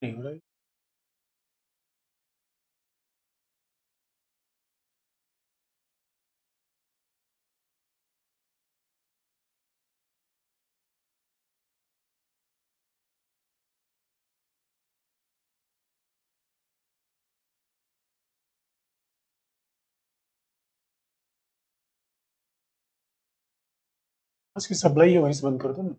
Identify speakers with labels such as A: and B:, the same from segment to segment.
A: नहीं हो रहा है। उसकी सप्लाई है वहीं से बंद कर दो ना।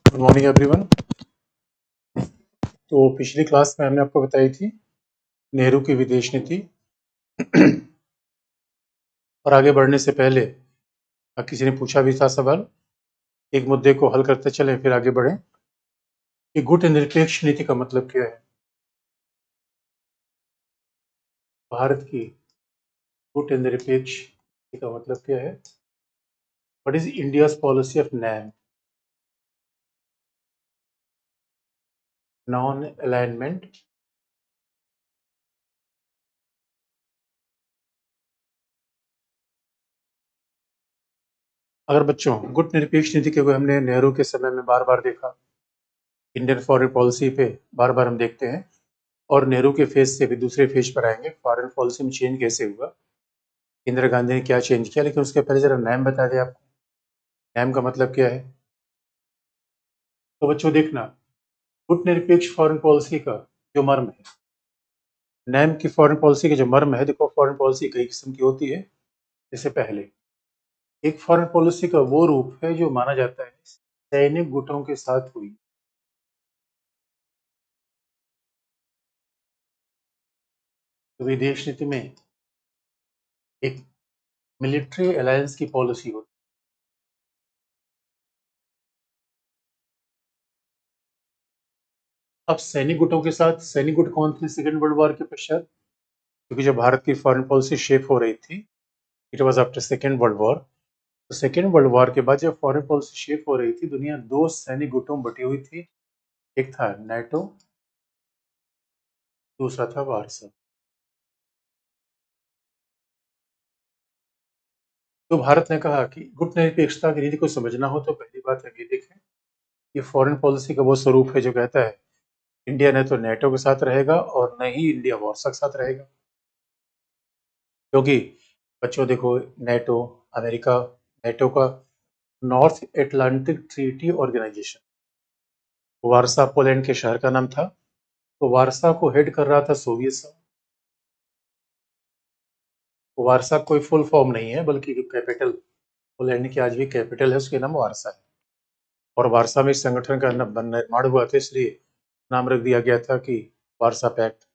A: Good morning everyone. तो पिछली क्लास में हमने आपको बताई थी नेहरू की विदेश नीति। और आगे बढ़ने से पहले किसी ने पूछा भी था सवाल, एक मुद्दे को हल करते चलें फिर आगे बढ़ें कि गुट निरपेक्ष नीति का मतलब क्या है। भारत की गुट निरपेक्ष नीति का मतलब क्या है? What is India's policy of NAM, non alignment अगर बच्चों गुट निरपेक्ष नीति के हमने नेहरू के समय में बार बार देखा, इंडियन फॉरेन पॉलिसी पे बार बार हम देखते हैं, और नेहरू के फेज से भी दूसरे फेज पर आएंगे फॉरेन पॉलिसी में चेंज कैसे हुआ, इंदिरा गांधी ने क्या चेंज किया। लेकिन उसके पहले जरा नैम बता दें आपको, नैम का मतलब क्या है। तो बच्चों देखना, गुट निरपेक्ष फॉरेन पॉलिसी का जो मर्म है, नैम की फॉरेन पॉलिसी का जो मर्म है, देखो फॉरेन पॉलिसी कई किस्म की होती है। जैसे पहले एक फॉरेन पॉलिसी का वो रूप है जो माना जाता है सैनिक गुटों के साथ हुई। तो विदेश नीति में एक मिलिट्री अलायंस की पॉलिसी होती है। अब सैनिक गुटों के साथ, सैनिक गुट कौन थे सेकेंड वर्ल्ड वॉर के पश्चात? क्योंकि जब भारत की फॉरेन पॉलिसी शेप हो रही थी, it was after second world war. तो सेकेंड वर्ल्ड वॉर के बाद जब फॉरेन पॉलिसी शेप हो रही थी, दुनिया दो सैनिक गुटों में बटी हुई थी। एक था नाटो, दूसरा था वार्सा। तो भारत ने कहा कि गुट निरपेक्षता की नीति को समझना हो तो पहली बात हम ये देखें, ये फॉरेन पॉलिसी का वो स्वरूप है जो कहता है इंडिया न तो नेटो के साथ रहेगा और न ही इंडिया वार्सा के साथ रहेगा। क्योंकि बच्चों देखो, नेटो, अमेरिका, नेटो का North Atlantic Treaty Organisation, Warsaw Poland के शहर का नाम था। तो वार्सा को हेड कर रहा था सोवियत संघ। वार्सा कोई फुल फॉर्म नहीं है, बल्कि कैपिटल, पोलैंड की आज भी कैपिटल है, उसके नाम वार्सा है। और वार्सा में इस संगठन का निर्माण हुआ था, इसलिए नाम रख दिया गया था कि वार्सा पैक्ट।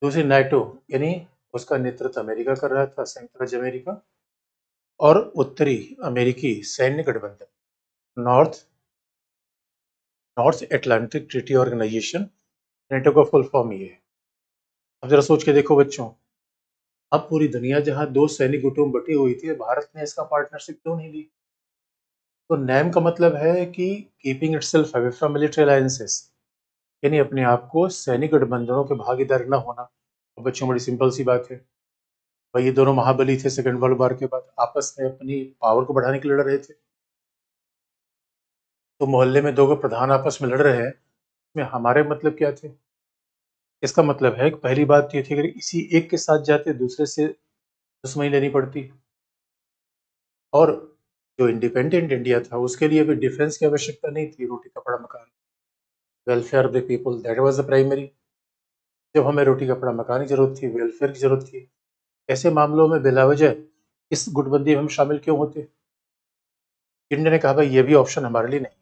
A: दूसरी नाटो, यानी उसका नेतृत्व अमेरिका कर रहा था, संयुक्त राज्य अमेरिका। और उत्तरी अमेरिकी सैन्य गठबंधन, North North Atlantic Treaty Organisation, NATO का फुल फॉर्म ये है। अब जरा सोच के देखो बच्चों, अब पूरी दुनिया जहां दो सैनिक गुटों में बटी हुई थी, भारत ने इसका पार्टनरशिप क्यों नहीं ली? तो नैम का मतलब है कि keeping itself away from military alliances, यानी अपने आप को सैनिक गठबंधनों के भागीदार न होना। तो बच्चों बड़ी सिंपल सी बात है, भाई ये दोनों महाबली थे सेकंड वर्ल्ड वॉर के बाद, आपस में अपनी पावर को बढ़ाने के लिए लड़ रहे थे। तो मोहल्ले में दो प्रधान आपस में लड़ रहे हैं, इसमें हमारे मतलब क्या थे? इसका मतलब है कि पहली बात ये थी, अगर इसी एक के साथ जाते दूसरे से दुश्मनी लेनी पड़ती। और जो इंडिपेंडेंट इंडिया था उसके लिए भी डिफेंस की आवश्यकता नहीं थी, रोटी कपड़ा मकान, welfare of the people, that was the primary. जब हमें रोटी कपड़ा मकान की जरूरत थी, वेलफेयर की जरूरत थी, ऐसे मामलों में बिलावजह इस गुटबंदी में हम शामिल क्यों होते? इंडिया ने कहा भाई ये भी ऑप्शन हमारे लिए नहीं।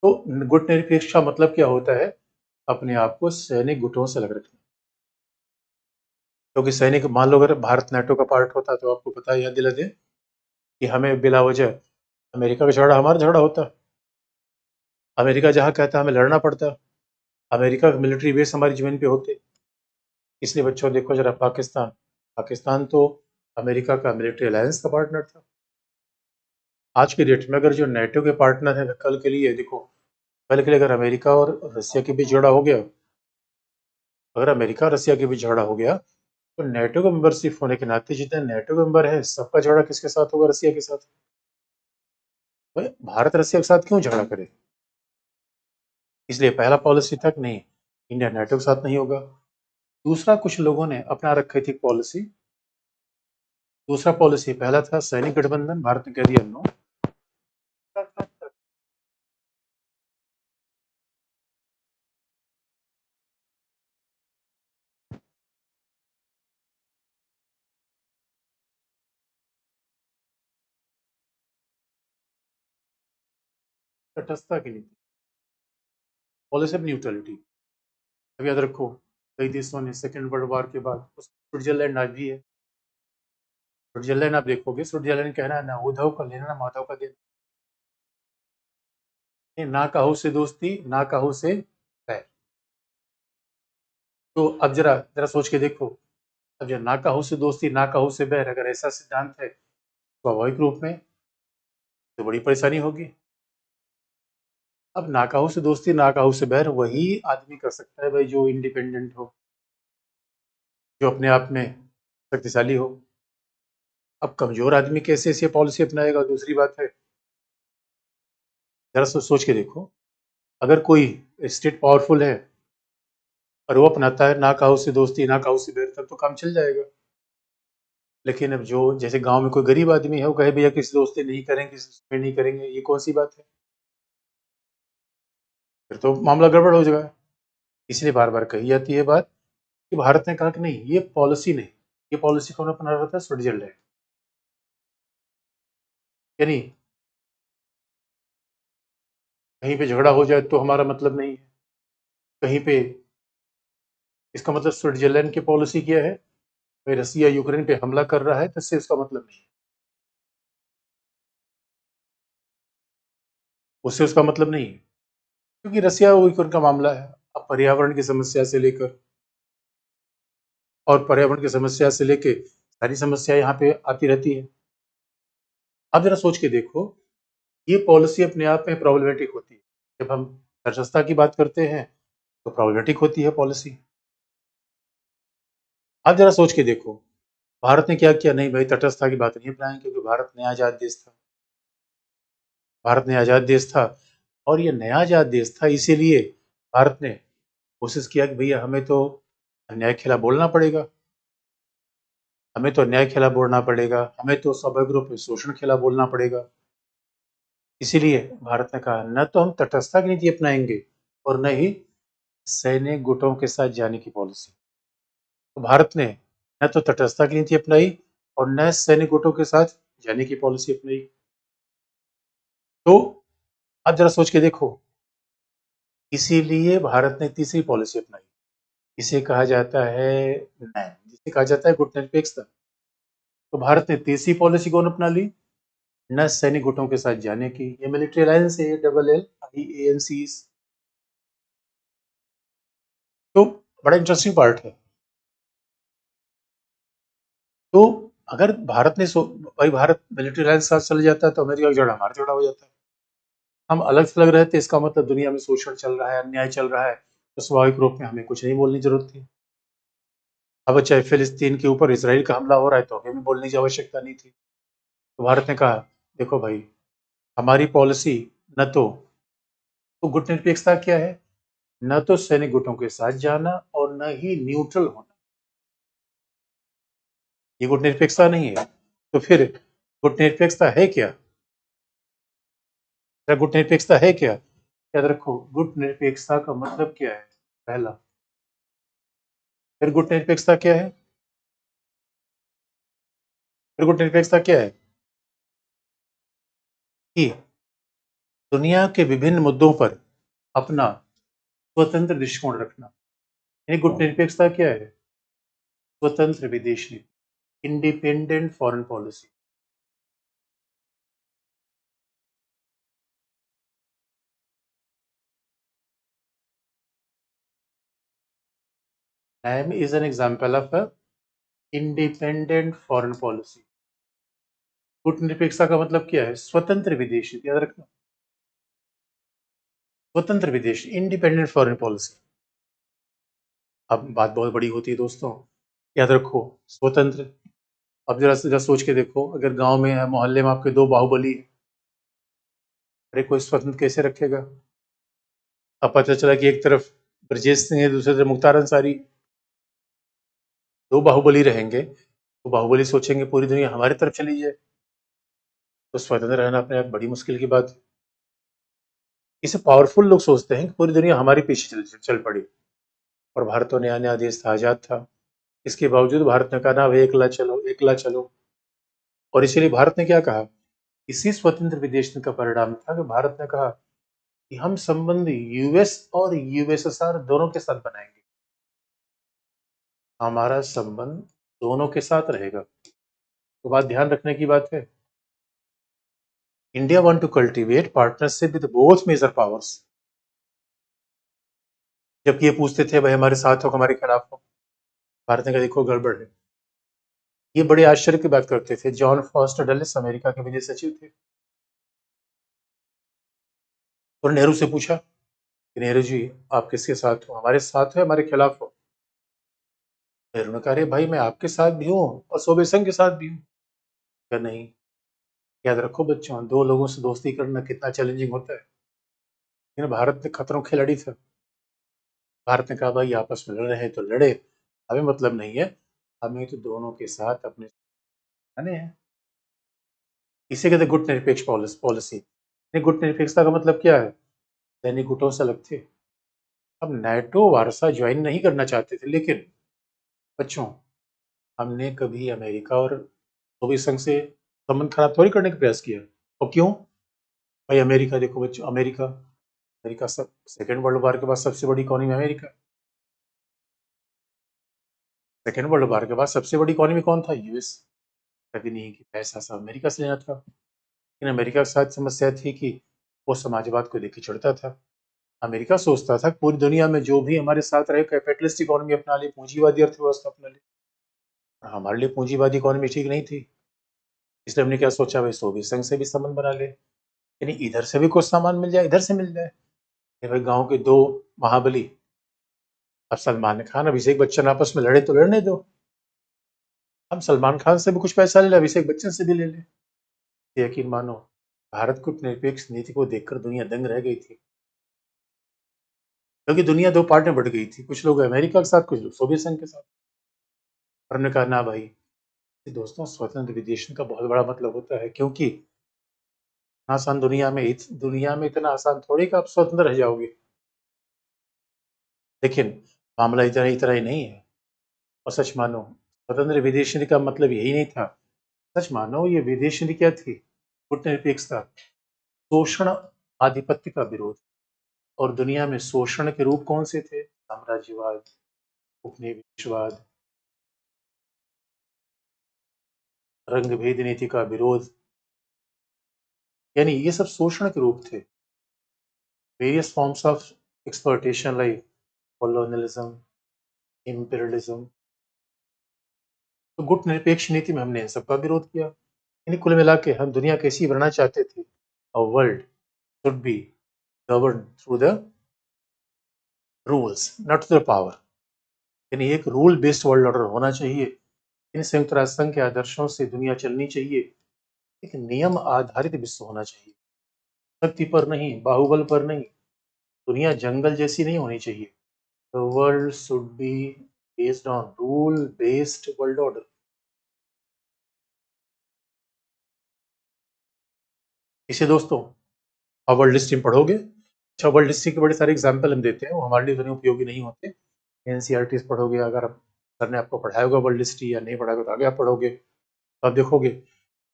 A: तो गुट निरपेक्ष का मतलब क्या होता है? अपने आप को सैनिक गुटों से अलग रखना। क्योंकि सैनिक, मान लो अगर भारत नाटो का पार्ट होता तो आपको पता है, याद दिला दें कि हमें बिला वजह अमेरिका का झगड़ा, हमारा झगड़ा होता। अमेरिका जहां कहता हमें लड़ना पड़ता, अमेरिका के मिलिट्री बेस हमारी जमीन पे होते। इसलिए बच्चों देखो जरा, पाकिस्तान, पाकिस्तान तो अमेरिका का मिलिट्री अलायंस का पार्टनर था। आज के डेट में अगर जो नेटो के पार्टनर है, कल के लिए देखो, कल के लिए अगर अमेरिका और रसिया के बीच झगड़ा हो गया, अगर अमेरिका और रसिया के बीच झगड़ा हो गया, तो नेटो का मेंबरशिप होने के नाते जितने नेटो के मेंबर है सबका झगड़ा किसके साथ होगा? रसिया के साथ। भाई भारत रसिया के साथ क्यों झगड़ा करे? इसलिए पहला पॉलिसी था कि नहीं, इंडिया नाटो के साथ नहीं होगा। दूसरा, कुछ लोगों ने अपना रखी थी पॉलिसी। दूसरा पॉलिसी, पहला था सैनिक गठबंधन, भारत ने कह दिया नो। तटस्थता की नीति, पॉलिसी ऑफ न्यूट्रलिटी। अब याद रखो, कई देशों ने सेकेंड वर्ल्ड वॉर के बाद, स्विट्जरलैंड आज भी है। स्विट्जरलैंड आप देखोगे, स्विट्जरलैंड कहना है ना उद्धव का लेना ना माधव का देना। ना काहू से दोस्ती, ना काहू से बैर। तो अब जरा जरा सोच के देखो, अब जब ना काहू से दोस्ती ना काहू से बैर, अगर ऐसा सिद्धांत है स्वाभाविक रूप में तो बड़ी परेशानी होगी। अब ना काहू से दोस्ती ना काहू से बैर वही आदमी कर सकता है भाई, जो इंडिपेंडेंट हो, जो अपने आप में शक्तिशाली हो। अब कमजोर आदमी कैसे ऐसी पॉलिसी अपनाएगा, दूसरी बात है। जरा सोच के देखो, अगर कोई स्टेट पावरफुल है और वो अपनाता है ना काहू से दोस्ती ना काहू से बैर, तब तो काम चल जाएगा। लेकिन अब जो जैसे गांव में कोई गरीब आदमी है, वो कहे भैया किसी दोस्ती नहीं करेंगे, किसी में नहीं करेंगे, ये कौन सी बात है? फिर तो मामला गड़बड़ हो जाएगा। इसलिए बार बार कही जाती है बात कि भारत ने कहा कि नहीं, ये पॉलिसी नहीं। ये पॉलिसी कौन अपना रहा था? स्विट्जरलैंड। यानी कहीं पे झगड़ा हो जाए तो हमारा मतलब नहीं है, कहीं पे, इसका मतलब स्विट्जरलैंड की पॉलिसी क्या है? भाई रसिया यूक्रेन पे हमला कर रहा है तो इससे उसका मतलब नहीं है, उससे उसका मतलब नहीं है, क्योंकि रसिया और यूक्रेन का मामला है। अब पर्यावरण की समस्या से लेकर, और पर्यावरण की समस्या से लेके सारी समस्या यहाँ पे आती रहती है। अब जरा सोच के देखो, ये पॉलिसी अपने आप में प्रॉब्लमेटिक होती है। जब हम तटस्थता की बात करते हैं तो प्रॉब्लमेटिक होती है पॉलिसी। अब जरा सोच के देखो, भारत ने क्या किया? नहीं भाई, तटस्थता की बात नहीं अपनाएंगे, क्योंकि भारत नया आजाद देश था। भारत नया आजाद देश था, और ये नया आजाद देश था, इसीलिए भारत ने कोशिश किया कि भैया हमें तो अन्याय के खिलाफ बोलना पड़ेगा, हमें तो अन्याय के खिलाफ बोलना पड़ेगा, हमें तो स्वाभाविक रूप से शोषण के खिलाफ बोलना पड़ेगा। इसीलिए भारत ने कहा न तो हम तटस्थता की नीति अपनाएंगे और न ही सैन्य गुटों के साथ जाने की पॉलिसी। तो भारत ने न तो तटस्थता की नीति अपनाई और न सैन्य गुटों के साथ जाने की पॉलिसी अपनाई। तो अब जरा सोच के देखो, इसीलिए भारत ने तीसरी पॉलिसी अपनाई, इसे कहा जाता है नैम, जिसे कहा जाता है गुटनिरपेक्षता। तो भारत ने तीसरी पॉलिसी कौन अपना ली? न सैनिक गुटों के साथ जाने की। ये मिलिट्री अलायंस है, double L I A N C. तो बड़ा इंटरेस्टिंग पार्ट है। तो अगर भारत ने भाई भारत मिलिट्री अलायंस के साथ चले जाता है तो अमेरिका का झगड़ा हमारा झगड़ा हो जाता है। हम अलग थलग रहते, इसका मतलब दुनिया में शोषण चल रहा है, अन्याय चल रहा है, तो स्वाभाविक रूप में हमें कुछ नहीं बोलने की जरूरत थी। अब चाहे फिलिस्तीन के ऊपर इसराइल का हमला हो रहा है तो हमें भी बोलने की आवश्यकता नहीं थी। तो भारत ने कहा देखो भाई, हमारी पॉलिसी न तो गुटनिरपेक्षता क्या है? न तो सैनिक गुटों के साथ जाना और न ही न्यूट्रल होना। ये गुटनिरपेक्षता नहीं है। तो फिर गुटनिरपेक्षता है क्या? गुटनिरपेक्षता है क्या? याद रखो, गुटनिरपेक्षता का मतलब क्या है? पहला, फिर गुटनिरपेक्षता क्या है? फिर गुटनिरपेक्षता क्या है? कि दुनिया के विभिन्न मुद्दों पर अपना स्वतंत्र दृष्टिकोण रखना। यानी गुटनिरपेक्षता क्या है? स्वतंत्र विदेश नीति, independent foreign policy. NAM is an example of a independent foreign policy. गुटनिरपेक्षता का मतलब क्या है? स्वतंत्र विदेश नीति, याद रखना, स्वतंत्र विदेश, इंडिपेंडेंट फॉरेन पॉलिसी। अब बात बहुत बड़ी होती है दोस्तों, याद रखो, स्वतंत्र। अब जरा जरा सोच के देखो, अगर गांव में मोहल्ले में आपके दो बाहुबली हैं, अरे कोई स्वतंत्र कैसे रखेगा? अब पता चला कि एक तरफ ब्रजेश सिंह है, दूसरी तरफ मुख्तार अंसारी, दो बाहुबली रहेंगे। तो बाहुबली सोचेंगे पूरी दुनिया हमारी तरफ चली जाए, तो स्वतंत्र रहना अपने आप बड़ी मुश्किल की बात है। इसे पावरफुल लोग सोचते हैं कि पूरी दुनिया हमारे पीछे चल पड़ी, और भारत तो नया नया देश था, आजाद था। इसके बावजूद भारत ने कहा ना भाई, एकला चलो, एकला चलो। और इसीलिए भारत ने क्या कहा, इसी स्वतंत्र विदेश नीति का परिणाम था कि भारत ने कहा कि हम संबंध यूएस और यूएसएसआर दोनों के साथ बनाएंगे, हमारा संबंध दोनों के साथ रहेगा। तो बात ध्यान रखने की बात है, India want to cultivate partnership with both major powers. जबकि ये पूछते थे भाई हमारे साथ हो हमारे खिलाफ हो, भारत ने कहा देखो गड़बड़ है। ये बड़े आश्चर्य की बात करते थे। जॉन फॉस्टर डलेस अमेरिका के विदेश सचिव थे, और नेहरू से पूछा कि नेहरू जी आप किसके साथ हो, हमारे साथ हो हमारे खिलाफ हो? नेहरू ने कहा अरे भाई मैं आपके साथ भी हूँ और सोवियत संघ के साथ भी हूँ। क्या नहीं, याद रखो बच्चों, दो लोगों से दोस्ती करना कितना चैलेंजिंग होता है। लेकिन भारत में खतरों खिलाड़ी था। भारत ने कहा भाई आपस में लड़ रहे हैं तो लड़े, हमें मतलब नहीं है, हमें तो दोनों के साथ अपने आने हैं। इसे कहते गुट निरपेक्ष पॉलिसी। गुट निरपेक्षता का मतलब क्या है? सैनिक गुटों से अलग थे। अब नाटो वारसा ज्वाइन नहीं करना चाहते थे, लेकिन बच्चों हमने कभी अमेरिका और सोवियत संघ से संबंध खराब थोड़ी करने का प्रयास किया। और क्यों भाई? अमेरिका देखो बच्चों, अमेरिका अमेरिका सब सेकेंड वर्ल्ड वार के बाद सबसे बड़ी economy America. Second world war के बाद सबसे बड़ी इकोनॉमी कौन था? यूएस। कभी नहीं कि पैसा सब अमेरिका से लेना था। लेकिन अमेरिका के साथ समस्या थी कि वो समाजवाद को लेकर चिढ़ता था। अमेरिका सोचता था पूरी दुनिया में जो भी हमारे साथ रहे कैपिटलिस्ट इकोनॉमी अपना ले, पूंजीवादी अर्थव्यवस्था अपना ले, और हमारे लिए पूंजीवादी इकोनॉमी ठीक नहीं थी। इसलिए हमने क्या सोचा भाई सोवियत संघ से भी संबंध बना ले, यानी इधर से भी कुछ सामान मिल जाए, इधर से मिल जाए। ये भाई गांव के दो महाबली, अब सलमान खान अभिषेक बच्चन आपस में लड़े तो लड़ने दो, हम सलमान खान से भी कुछ पैसा ले ले, अभिषेक बच्चन से भी ले ले। यकीन मानो भारत को निरपेक्ष नीति को देखकर दुनिया दंग रह गई थी, क्योंकि दुनिया दो पार्ट में बढ़ गई थी, कुछ लोग अमेरिका के साथ, कुछ लोग सोवियत संघ के साथ। और हमने कहा ना भाई दोस्तों, स्वतंत्र विदेश का बहुत बड़ा मतलब होता है, क्योंकि आसान दुनिया में इतना आसान थोड़ी कि आप स्वतंत्र रह जाओगे। लेकिन मामला इतना इतना ही नहीं है। और सच मानो स्वतंत्र विदेश नीति का मतलब यही नहीं था। सच मानो ये विदेश नीति क्या थी? गुटनिरपेक्षता, शोषण, आधिपत्य का विरोध। और दुनिया में शोषण के रूप कौन से थे? साम्राज्यवाद, उपनिवेशवाद, रंगभेद नीति का विरोध, यानी ये सब शोषण के रूप थे। Various forms of exploitation like colonialism, imperialism. तो गुट निरपेक्ष नीति में हमने इन सबका विरोध किया। यानी कुल मिला के हम दुनिया कैसी बनाना चाहते थे? A world should be govern through the rules, not through the power. यानी एक रूल बेस्ड वर्ल्ड ऑर्डर होना चाहिए। इन संयुक्त राष्ट्र संघ के आदर्शों से दुनिया चलनी चाहिए। एक नियम आधारित विश्व होना चाहिए, शक्ति पर नहीं, बाहुबल पर नहीं। दुनिया जंगल जैसी नहीं होनी चाहिए। The world should be based on rule based world order. इसे दोस्तों आप वर्ल्ड हिस्ट्री में पढ़ोगे। अच्छा, वर्ल्ड हिस्ट्री के बड़े सारे एग्जाम्पल हम देते हैं, वो हमारे लिए इतने उपयोगी नहीं होते। एनसीईआरटी पढ़ोगे, अगर आप सर ने आपको पढ़ाया होगा वर्ल्ड हिस्ट्री, या नहीं पढ़ाया तो आगे आप पढ़ोगे तो आप देखोगे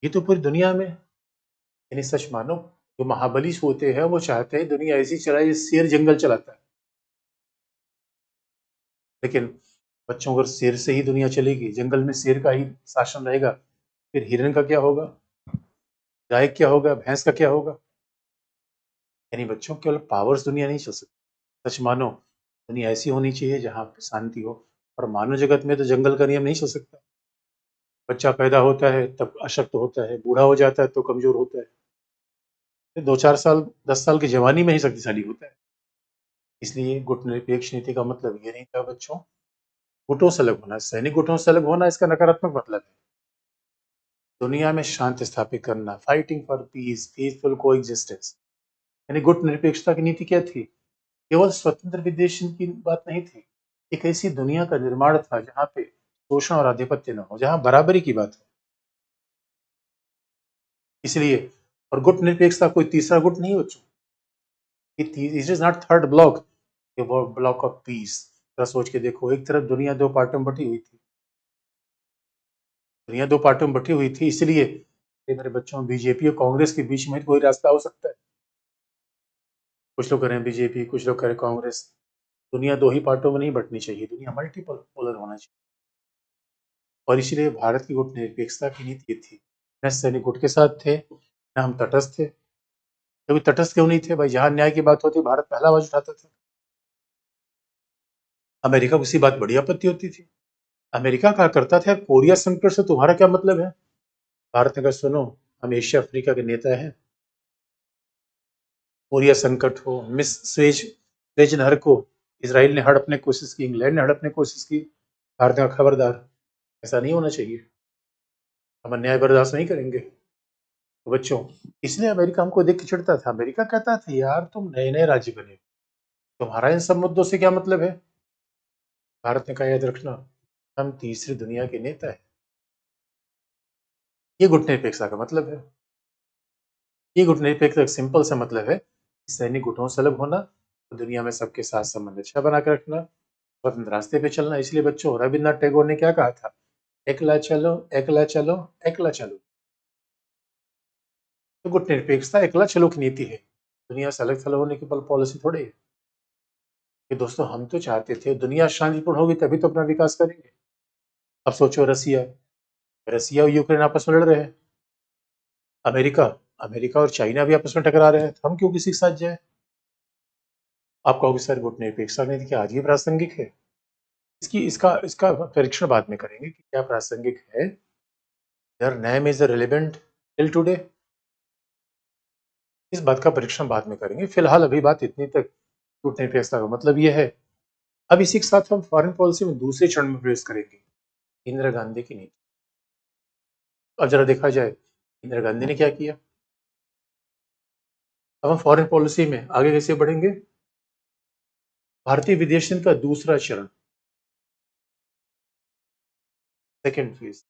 A: ये तो पूरी दुनिया में, यानी सच मानो जो महाबली होते हैं वो चाहते हैं दुनिया ऐसी चलाए जैसे शेर जंगल चलाता है। लेकिन बच्चों, अगर शेर से ही दुनिया चलेगी, जंगल में शेर का ही शासन रहेगा, फिर हिरन का क्या होगा, गाय क्या होगा, भैंस का क्या होगा? यानी बच्चों, केवल पावर्स दुनिया नहीं चल सकती। सच मानो दुनिया ऐसी होनी चाहिए जहाँ पे शांति हो। और मानव जगत में तो जंगल का नियम नहीं चल सकता। बच्चा पैदा होता है तब अशक्त होता है, बूढ़ा हो जाता है तो कमजोर होता है, फिर 2-4 साल 10 साल की जवानी में ही शक्तिशाली होता है। इसलिए गुट निरपेक्ष नीति का मतलब ये नहीं था बच्चों गुटों से अलग होना, सैनिक गुटों से अलग होना इसका नकारात्मक मतलब है दुनिया में शांति स्थापित करना, फाइटिंग फॉर पीस, पीसफुल को एग्जिस्टेंस। यानी गुट निरपेक्षता की नीति क्या थी? केवल स्वतंत्र विदेशन की बात नहीं थी, एक ऐसी दुनिया का निर्माण था जहां पे शोषण और आधिपत्य न हो, जहां बराबरी की बात हो। इसलिए और गुट निरपेक्षता कोई तीसरा गुट नहीं हो चुका, it is not third block, ये वो ब्लॉक ऑफ पीस। जरा सोच के देखो, एक तरफ दुनिया दो पार्टों में बटी हुई थी, दुनिया दो पार्टों में बटी हुई थी, इसलिए मेरे बच्चों बीजेपी और कांग्रेस के बीच में कोई रास्ता हो सकता है? कुछ लोग करें बीजेपी, कुछ लोग करें कांग्रेस। दुनिया दो ही पार्टों में नहीं बटनी चाहिए, दुनिया मल्टीपल पोलर होना चाहिए। और इसलिए भारत की गुट निरपेक्षता की नीति ये थी, न सैनिक गुट के साथ थे, न हम तटस्थ थे। कभी तटस्थ क्यों नहीं थे भाई? जहां न्याय की बात होती भारत पहला आवाज उठाता था। अमेरिका को किसी बात बड़ी आपत्ति होती थी, अमेरिका कहा करता था कोरिया संकट से तुम्हारा क्या मतलब है? भारत ने कहा सुनो, हम एशिया अफ्रीका के नेता हैं, कोरिया संकट हो, मिस स्वेज स्वेज नहर को इसराइल ने हड़पने की कोशिश की, इंग्लैंड ने हड़पने की कोशिश की, भारत ने कहा खबरदार, ऐसा नहीं होना चाहिए, हम अन्याय बर्दाश्त नहीं करेंगे। तो बच्चों, इसलिए अमेरिका हमको देख के चिढ़ता था। अमेरिका कहता था यार तुम नए नए राज्य बने, तुम्हारा इन सब मुद्दों से क्या मतलब है? भारत ने कहा याद रखना, हम तीसरी दुनिया के नेता है। ये गुटनिरपेक्षता का मतलब है। ये गुटनिरपेक्षता का सिंपल सा मतलब है, सैनिक गुटों से अलग होना, दुनिया में सबके साथ संबंध अच्छा बना कर रखना, स्वतंत्र रास्ते पे चलना। इसलिए बच्चों, रविन्द्रनाथ टैगोर ने क्या कहा था? एकला चलो, एकला चलो, एकला चलो। तो गुटनिरपेक्षता एकला चलो की नीति है, दुनिया से अलग थलग होने की पॉलिसी थोड़ी है। कि दोस्तों, हम तो चाहते थे दुनिया शांतिपूर्ण होगी तभी तो अपना विकास करेंगे। अब सोचो, रसिया रसिया और यूक्रेन आपस में लड़ रहे हैं, अमेरिका अमेरिका और चाइना भी आपस में टकरा रहे हैं, तो हम क्यों किसी के साथ जाए? आप कहोगे सर गुटनिरपेक्षता नीति क्या आज भी प्रासंगिक है? इसकी इसका इसका परीक्षण बाद में करेंगे कि क्या प्रासंगिक है। Their name is relevant till today। इस बात का परीक्षण बाद में करेंगे, फिलहाल अभी बात इतनी तक। गुटनिरपेक्षता का मतलब ये है। अब इसी के साथ हम फॉरेन पॉलिसी में दूसरे चरण में प्रवेश करेंगे, इंदिरा गांधी की नीति। अब जरा देखा जाए इंदिरा गांधी ने क्या किया। अब हम फॉरेन पॉलिसी में आगे कैसे बढ़ेंगे? भारतीय विदेश नीति का दूसरा चरण, सेकेंड फेज।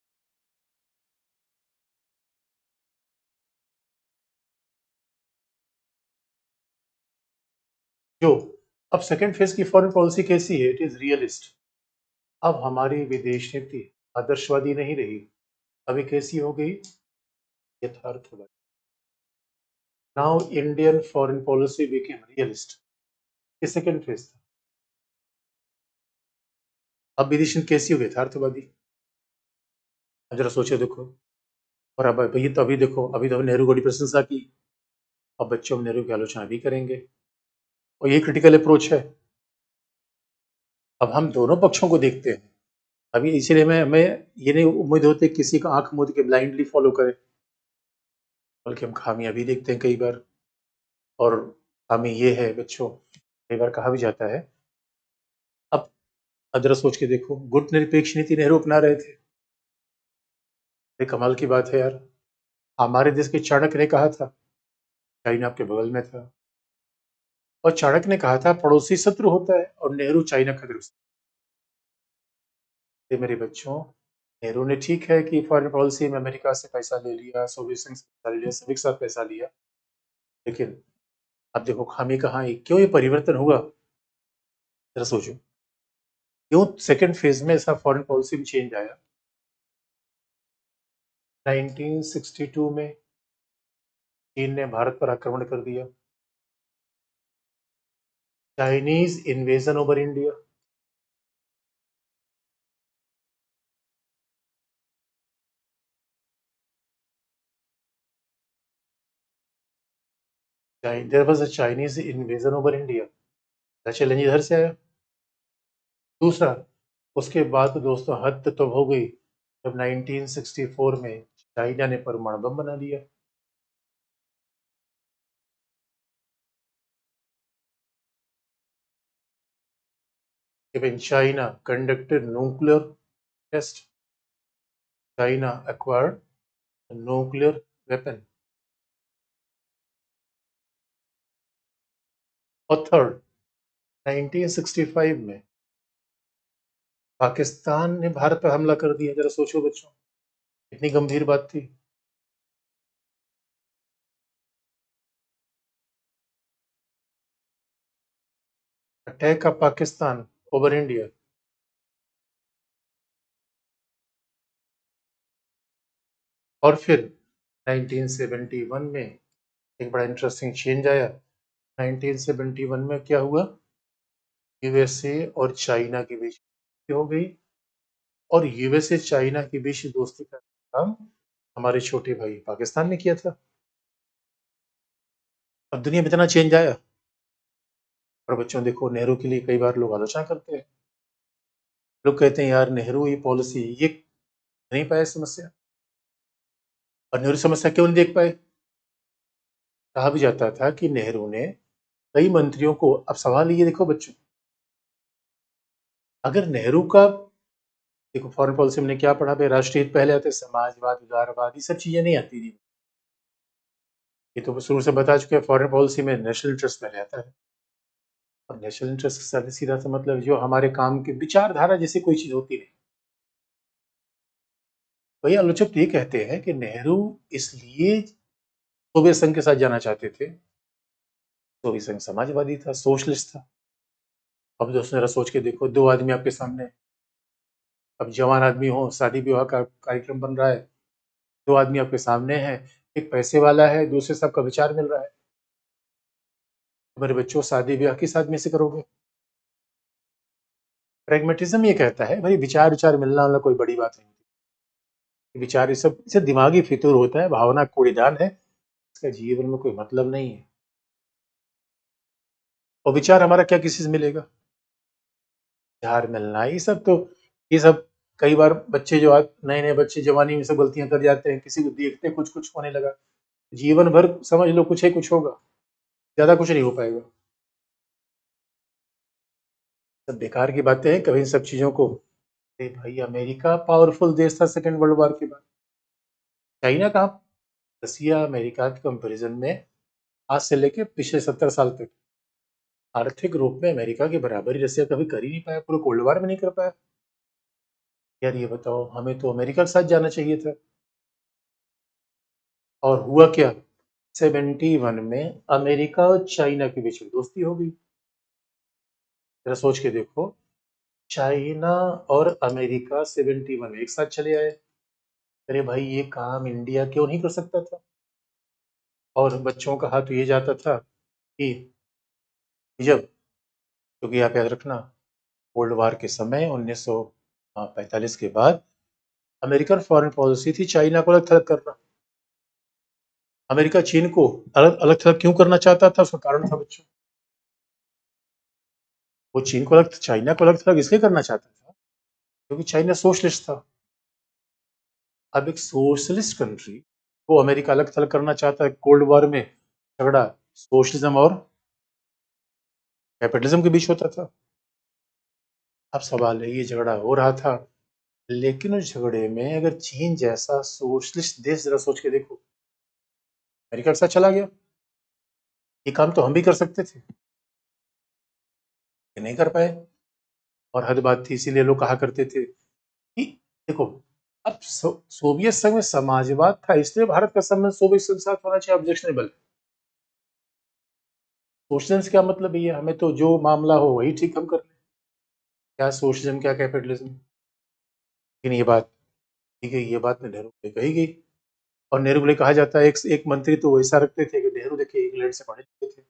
A: जो अब सेकेंड फेज की फॉरेन पॉलिसी कैसी है? It is realist. अब हमारी विदेश नीति आदर्शवादी नहीं रही, अभी कैसी हो गई? यथार्थवादी। Now Indian foreign policy became realist. ये सेकेंड फेज था। अब विदेश नीति कैसी हो गई? यथार्थवादी। अब जरा सोचे देखो। और अब ये तो अभी देखो, अभी तो नेहरू को प्रशंसा की, अब बच्चों में नेहरू की आलोचना भी करेंगे, और ये क्रिटिकल अप्रोच है। अब हम दोनों पक्षों को देखते हैं, अभी इसलिए मैं ये नहीं उम्मीद होती किसी का आंख मूंद के ब्लाइंडली फॉलो करें, बल्कि हम खामियां भी देखते हैं कई बार। और खामी ये है बच्चों, कई बार कहा भी जाता है। अब जरा सोच के देखो, गुट निरपेक्ष नीति नेहरू अपना रहे थे, ये कमाल की बात है यार। हमारे देश के चाणक्य ने कहा था, चाइना आपके बगल में था, और चाणक्य ने कहा था पड़ोसी शत्रु होता है, और नेहरू चाइना का दोस्त। ये मेरे बच्चों, नेहरू ने ठीक है कि फॉरेन पॉलिसी में अमेरिका से पैसा ले लिया, सोवियत संघ से पैसा ले लिया, सभी के साथ पैसा लिया, लेकिन अब देखो खामी कहाँ आई, क्यों ये परिवर्तन हुआ? जरा सोचो, क्यों सेकंड फेज में ऐसा फॉरेन पॉलिसी में चेंज आया? 1962 में चीन ने भारत पर आक्रमण कर दिया, Chinese invasion over India. There was a Chinese invasion over India, challenge इधर से आया। दूसरा, उसके बाद तो दोस्तों हद तो हो गई जब 1964 में चाइना ने परमाणु बम बना दिया। When China conducted nuclear test, China acquired a nuclear weapon। और थर्ड, 1965 में पाकिस्तान ने भारत पर हमला कर दिया। जरा सोचो बच्चों, कितनी गंभीर बात थी। Attack of Pakistan over India. और फिर 1971 में एक बड़ा इंटरेस्टिंग चेंज आया। 1971 में क्या हुआ, यूएसए और चाइना के बीच हो गई, और यूएसए चाइना के बीच दोस्ती का काम हमारे छोटे भाई पाकिस्तान ने किया था। अब दुनिया में इतना चेंज आया। और बच्चों देखो, नेहरू के लिए कई बार लोग आलोचना करते हैं। लोग कहते हैं यार नेहरू ये पॉलिसी ये नहीं पाया समस्या, और नेहरू समस्या क्यों नहीं देख पाए। कहा भी जाता था कि नेहरू ने कई मंत्रियों को, अब सवाल ये देखो बच्चों, अगर नेहरू का, देखो फॉरेन पॉलिसी में क्या पढ़ा भाई, राष्ट्रीय हित पहले आते, समाजवाद उदारवाद ये सब चीजें नहीं आती थी। ये तो शुरू से बता चुके हैं, फॉरेन पॉलिसी में नेशनल इंटरेस्ट पहले आता है। और नेशनल इंटरेस्ट के साथ सीधा सा मतलब जो हमारे काम की विचारधारा जैसी कोई चीज होती नहीं। वही आलोचक तो ये कहते हैं कि नेहरू इसलिए सोवियत संघ के साथ जाना चाहते थे, सोवियत संघ समाजवादी था, सोशलिस्ट था। अब दोस्तों जरा सोच के देखो, दो आदमी आपके सामने, अब जवान आदमी हो, शादी विवाह का कार्यक्रम बन रहा है, दो आदमी आपके सामने हैं, एक पैसे वाला है, दूसरे से आपका विचार मिल रहा है। तो मेरे बच्चों, शादी ब्याह किस आदमी से करोगे। प्रेगमेटिज्म ये कहता है भाई विचार विचार मिलना वाला कोई बड़ी बात नहीं होती। विचार ये सब इसे दिमागी फितूर होता है, भावना कूड़ेदान है, इसका जीवन में कोई मतलब नहीं है। और विचार हमारा क्या किसी से मिलेगा, विचार मिलना ये सब कई बार बच्चे जो नए नए बच्चे जवानी में सब गलतियां कर जाते हैं, किसी को देखते कुछ कुछ होने लगा, जीवन भर समझ लो कुछ है कुछ होगा, ज्यादा कुछ नहीं हो पाएगा। सब बेकार की बातें हैं, कभी इन सब चीजों को, अरे भाई अमेरिका पावरफुल देश था सेकेंड वर्ल्ड वॉर के बाद, चाइना कहाँ। रसिया अमेरिका के कंपैरिजन में आज से लेके पिछले 70 साल तक आर्थिक रूप में अमेरिका की बराबरी रसिया कभी कर ही नहीं पाया, पूरे कोल्ड वॉर में नहीं कर पाया। यार ये बताओ, हमें तो अमेरिका के साथ जाना चाहिए था। और हुआ क्या, 71 में अमेरिका और चाइना के बीच में दोस्ती हो गई। जरा सोच के देखो, चाइना और अमेरिका 71 में एक साथ चले आए। अरे भाई ये काम इंडिया क्यों नहीं कर सकता था। और बच्चों का हाथ तो ये जाता था कि जब, क्योंकि आप याद रखना, कोल्ड वार के समय 1945 के बाद अमेरिकन फॉरेन पॉलिसी थी चाइना को अलग थलग करना। अमेरिका चीन को अलग अलग थलग क्यों करना चाहता था, उसका कारण था बच्चों, वो चीन को अलग, चाइना को अलग थलग इसलिए करना चाहता था क्योंकि चाइना सोशलिस्ट था। अब एक सोशलिस्ट कंट्री को अमेरिका अलग थलग करना चाहता है, कोल्ड वॉर में झगड़ा सोशलिज्म और कैपिटलिज्म के बीच होता था। अब सवाल है, ये झगड़ा हो रहा था, लेकिन उस झगड़े में अगर चीन जैसा सोशलिस्ट देश, जरा सोच के देखो, अमेरिका के साथ चला गया, ये काम तो हम भी कर सकते थे, ये नहीं कर पाए। और हद बात थी, इसीलिए लोग कहा करते थे कि देखो, अब सोवियत संघ में समाजवाद था, इसलिए भारत का संबंध सोवियत संघ के साथ होना चाहिए, ऑब्जेक्शनेबल। सोशलिज्म से क्या मतलब ये, हमें तो जो मामला हो वही ठीक हम कर लें, क्या सोशलिज्म क्या कैपिटलिज्म। लेकिन ये बात, ठीक है, ये बात में नेहरू को कही गई। और नेहरू को लिए कहा जाता है, एक एक मंत्री तो ऐसा रखते थे कि नेहरू देखिए इंग्लैंड से पढ़े लिखे थे,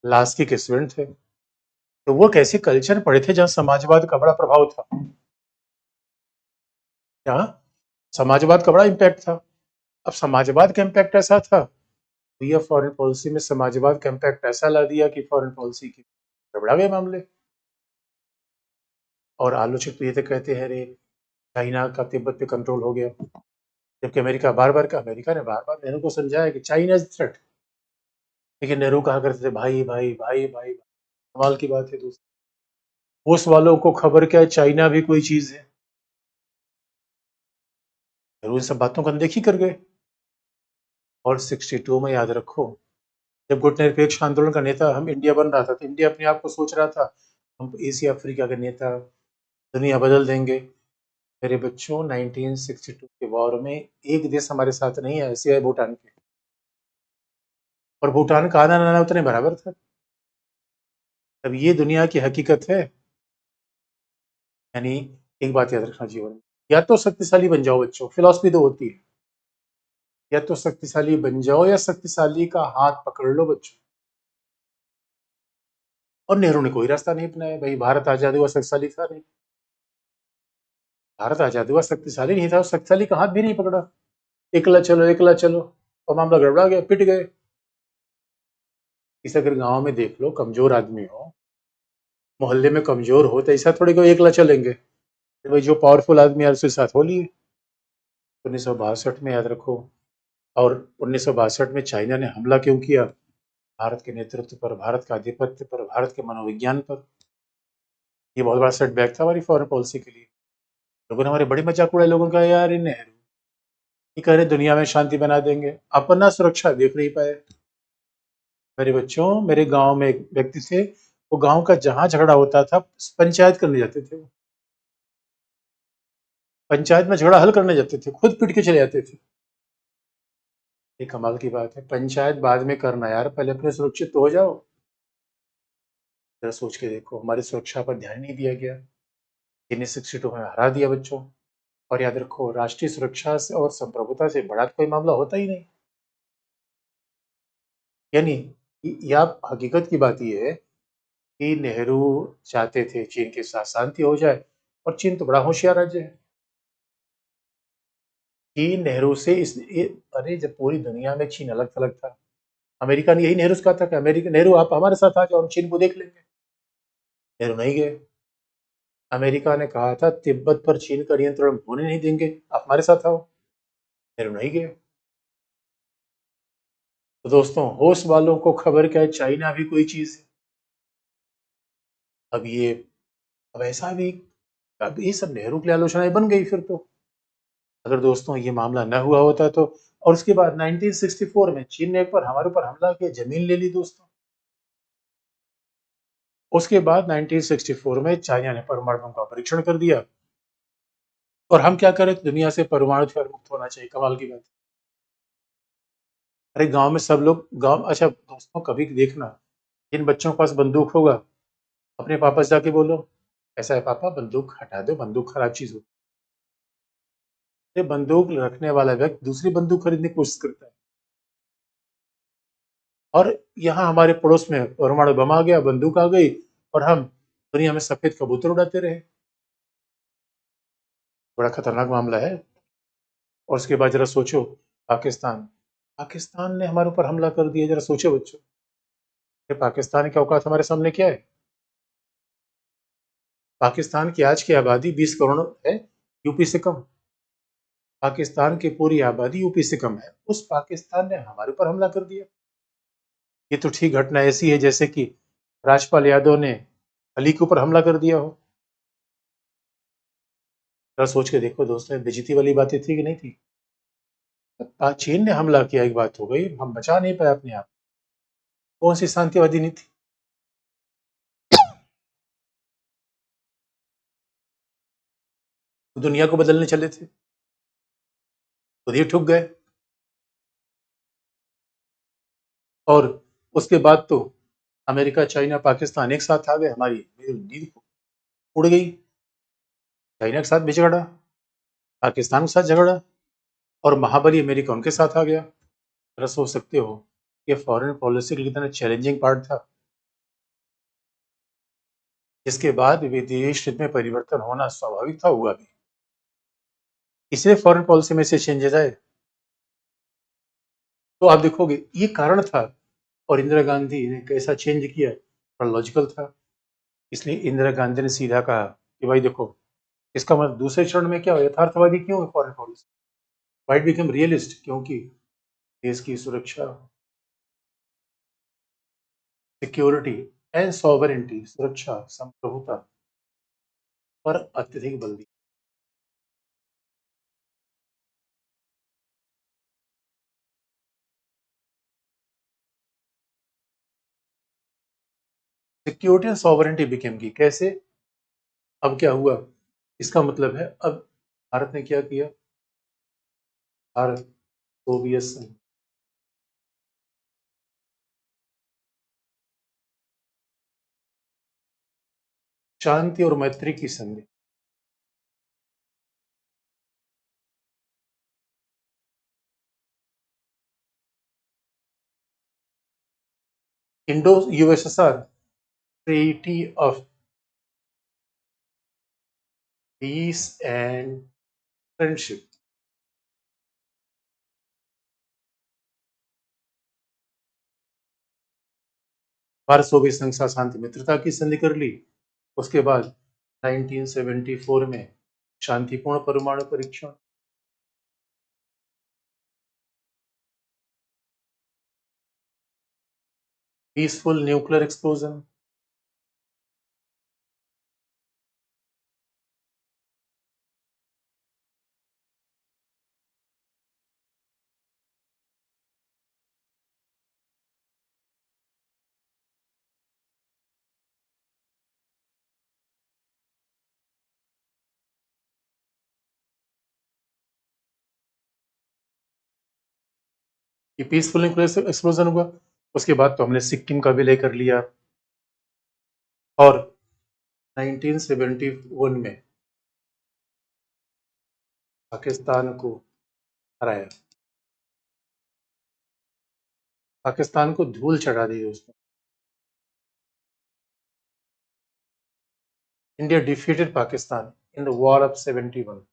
A: लास्ट के स्टूडेंट थे, तो वो कैसे कल्चर पढ़े थे जहाँ समाजवाद का बड़ा प्रभाव था, जहाँ समाजवाद का बड़ा इम्पैक्ट था। अब समाजवाद का इम्पैक्ट ऐसा था, तो ये फॉरेन पॉलिसी में समाजवाद का इम्पैक्ट ऐसा ला दिया कि फॉरेन पॉलिसी की गड़बड़ा गए मामले। और आलोचक तो ये तो कहते हैं रे, चाइना का तिब्बत पे कंट्रोल हो गया, जबकि अमेरिका ने बार बार नेहरू को समझाया कि चाइना इज थ्रेट। लेकिन नेहरू कहा करते थे भाई भाई भाई भाई, कमाल की बात है दोस्त, उस वालों को खबर क्या है चाइना भी कोई चीज है। नेहरू इन सब बातों को अनदेखी कर गए। और 62 में याद रखो, जब गुटनिरपेक्ष आंदोलन का नेता हम इंडिया बन रहा था, तो इंडिया अपने आप को सोच रहा था हम एशिया अफ्रीका के नेता, दुनिया बदल देंगे। मेरे बच्चों, 1962 के वॉर में एक देश हमारे साथ नहीं है, सिवाय भूटान के, और भूटान का आना आना उतने बराबर था। अब ये दुनिया की हकीकत है। यानी एक बात याद रखना जीवन में, या तो शक्तिशाली बन जाओ बच्चों, फिलॉसफी तो होती है, या तो शक्तिशाली बन जाओ या शक्तिशाली का हाथ पकड़ लो बच्चों। और नेहरू ने कोई रास्ता नहीं अपनाया भाई, भारत आजाद हुआ शक्तिशाली था नहीं, भारत आजाद हुआ शक्तिशाली नहीं था, शक्तिशाली का हाथ भी नहीं पकड़ा, एकला चलो, और मामला गड़बड़ा गया, पिट गए। इसे अगर गांव में देख लो, कमजोर आदमी हो, मोहल्ले में कमजोर हो, तो ऐसा थोड़ी कोई एकला चलेंगे, भाई जो पावरफुल आदमी है उसके साथ हो लिए। 1962 में याद रखो, और 1962 में चाइना ने हमला क्यों किया? भारत के नेतृत्व पर, भारत का आधिपत्य पर, भारत के मनोविज्ञान पर। ये बहुत बड़ा सेटबैक था हमारी फॉरेन पॉलिसी के लिए। लोगों ने हमारे बड़ी मजाक उड़ाई, लोगों का यार इन नेहरू ये कह रहे दुनिया में शांति बना देंगे, अपना सुरक्षा देख नहीं पाए। मेरे बच्चों, मेरे गांव में एक व्यक्ति थे, वो गांव का जहां झगड़ा होता था पंचायत करने जाते थे, वो पंचायत में झगड़ा हल करने जाते थे, खुद पिट के चले जाते थे। ये कमाल की बात है, पंचायत बाद में करना यार, पहले अपने सुरक्षित तो हो जाओ। जरा सोच के देखो, हमारी सुरक्षा पर ध्यान नहीं दिया गया, इन्हें 62 में हरा दिया बच्चों। और याद रखो, राष्ट्रीय सुरक्षा से और संप्रभुता से बड़ा कोई मामला होता ही नहीं। यानी या हकीकत की बात यह है कि नेहरू चाहते थे चीन के साथ शांति हो जाए, और चीन तो बड़ा होशियार राज्य है। चीन नेहरू से अरे जब पूरी दुनिया में चीन अलग थलग था, अमेरिका ने यही नेहरू से कहा था कि अमेरिका नेहरू आप हमारे साथ आ जाओ, हम चीन को देख लेंगे। नेहरू नहीं गए। अमेरिका ने कहा था तिब्बत पर चीन का नियंत्रण होने नहीं देंगे, आप हमारे साथ आओ। नेहरू नहीं गए। तो दोस्तों, होश वालों को खबर क्या है, चाइना भी कोई चीज है। अब ये, अब ऐसा भी, अब ये सब नेहरू की आलोचनाएं बन गई फिर तो। अगर दोस्तों ये मामला न हुआ होता तो, और उसके बाद 1964 में चीन ने एक बार हमारे ऊपर हमला किया, जमीन ले ली दोस्तों। उसके बाद 1964 में चाइना ने परमाणु बम का परीक्षण कर दिया, और हम क्या करें, दुनिया से परमाणु हथियार मुक्त होना चाहिए। कमाल की बात। अरे गांव में सब लोग, गांव, अच्छा दोस्तों कभी देखना, जिन बच्चों के पास बंदूक होगा, अपने पापा से जाके बोलो ऐसा है पापा, बंदूक हटा दो, बंदूक खराब चीज होती है। बंदूक रखने वाला व्यक्ति दूसरी बंदूक खरीदने की कोशिश करता है, और यहाँ हमारे पड़ोस में परमाणु बम आ गया, बंदूक आ गई, और हम दुनिया में सफेद कबूतर उड़ाते रहे। बड़ा खतरनाक मामला है। और उसके बाद जरा सोचो, पाकिस्तान, पाकिस्तान ने हमारे ऊपर हमला कर दिया, जरा सोचो बच्चों, ये पाकिस्तान की औकात हमारे सामने क्या है? पाकिस्तान की आज की आबादी 20 करोड़ है, यूपी से कम। पाकिस्तान की पूरी आबादी यूपी से कम है, उस पाकिस्तान ने हमारे ऊपर हमला कर दिया। ये तो ठीक घटना ऐसी है जैसे कि राजपाल यादव ने अली के ऊपर हमला कर दिया हो। जरा सोच के देखो दोस्तों, बेइज्जती वाली बातें थी कि नहीं थी? चीन ने हमला किया, एक बात हो गई, हम बचा नहीं पाए अपने आप। कौन सी शांतिवादी नीति? दुनिया को बदलने चले थे, खुद ही ठुक गए। और उसके बाद तो अमेरिका, चाइना, पाकिस्तान एक साथ आ गए, हमारी नींद उड़ गई। चाइना के साथ भी झगड़ा, पाकिस्तान के साथ झगड़ा, और महाबली अमेरिका उनके साथ आ गया। जरा सोच सकते हो, ये फॉरेन पॉलिसी का कितना चैलेंजिंग पार्ट था, जिसके बाद विदेश नीति में परिवर्तन होना स्वाभाविक था, हुआ भी। इसलिए फॉरेन पॉलिसी में से चेंजेस आए। तो आप देखोगे ये कारण था, और इंदिरा गांधी ने कैसा चेंज किया, बड़ा लॉजिकल था। इसलिए इंदिरा गांधी ने सीधा कहा कि भाई देखो, इसका मतलब दूसरे चरण में क्या हो, यथार्थवादी क्यों है foreign policy, white become realist, क्योंकि देश की सुरक्षा, सिक्योरिटी एंड सॉवरेंटी, सुरक्षा, संप्रभुता पर अत्यधिक बल दिया। सिक्योरिटी एंड सॉवरेंटी बिकेम की। कैसे? अब क्या हुआ? इसका मतलब है अब भारत ने क्या किया? भारत सोवियत संघ शांति और मैत्री की संधि। Indo USSR treaty of peace and friendship. Bharat Soviet संघ से शांति मित्रता की संधि कर ली। उसके बाद 1974 में शांतिपूर्ण परमाणु परीक्षण। Peaceful nuclear explosion. ये पीसफुल न्यूक्लियर एक्सप्लोजन हुआ। उसके बाद तो हमने सिक्किम का विलय कर लिया और 1971 में पाकिस्तान को हराया। पाकिस्तान को धूल चढ़ा दी दोस्तों। India defeated Pakistan in the war of 71।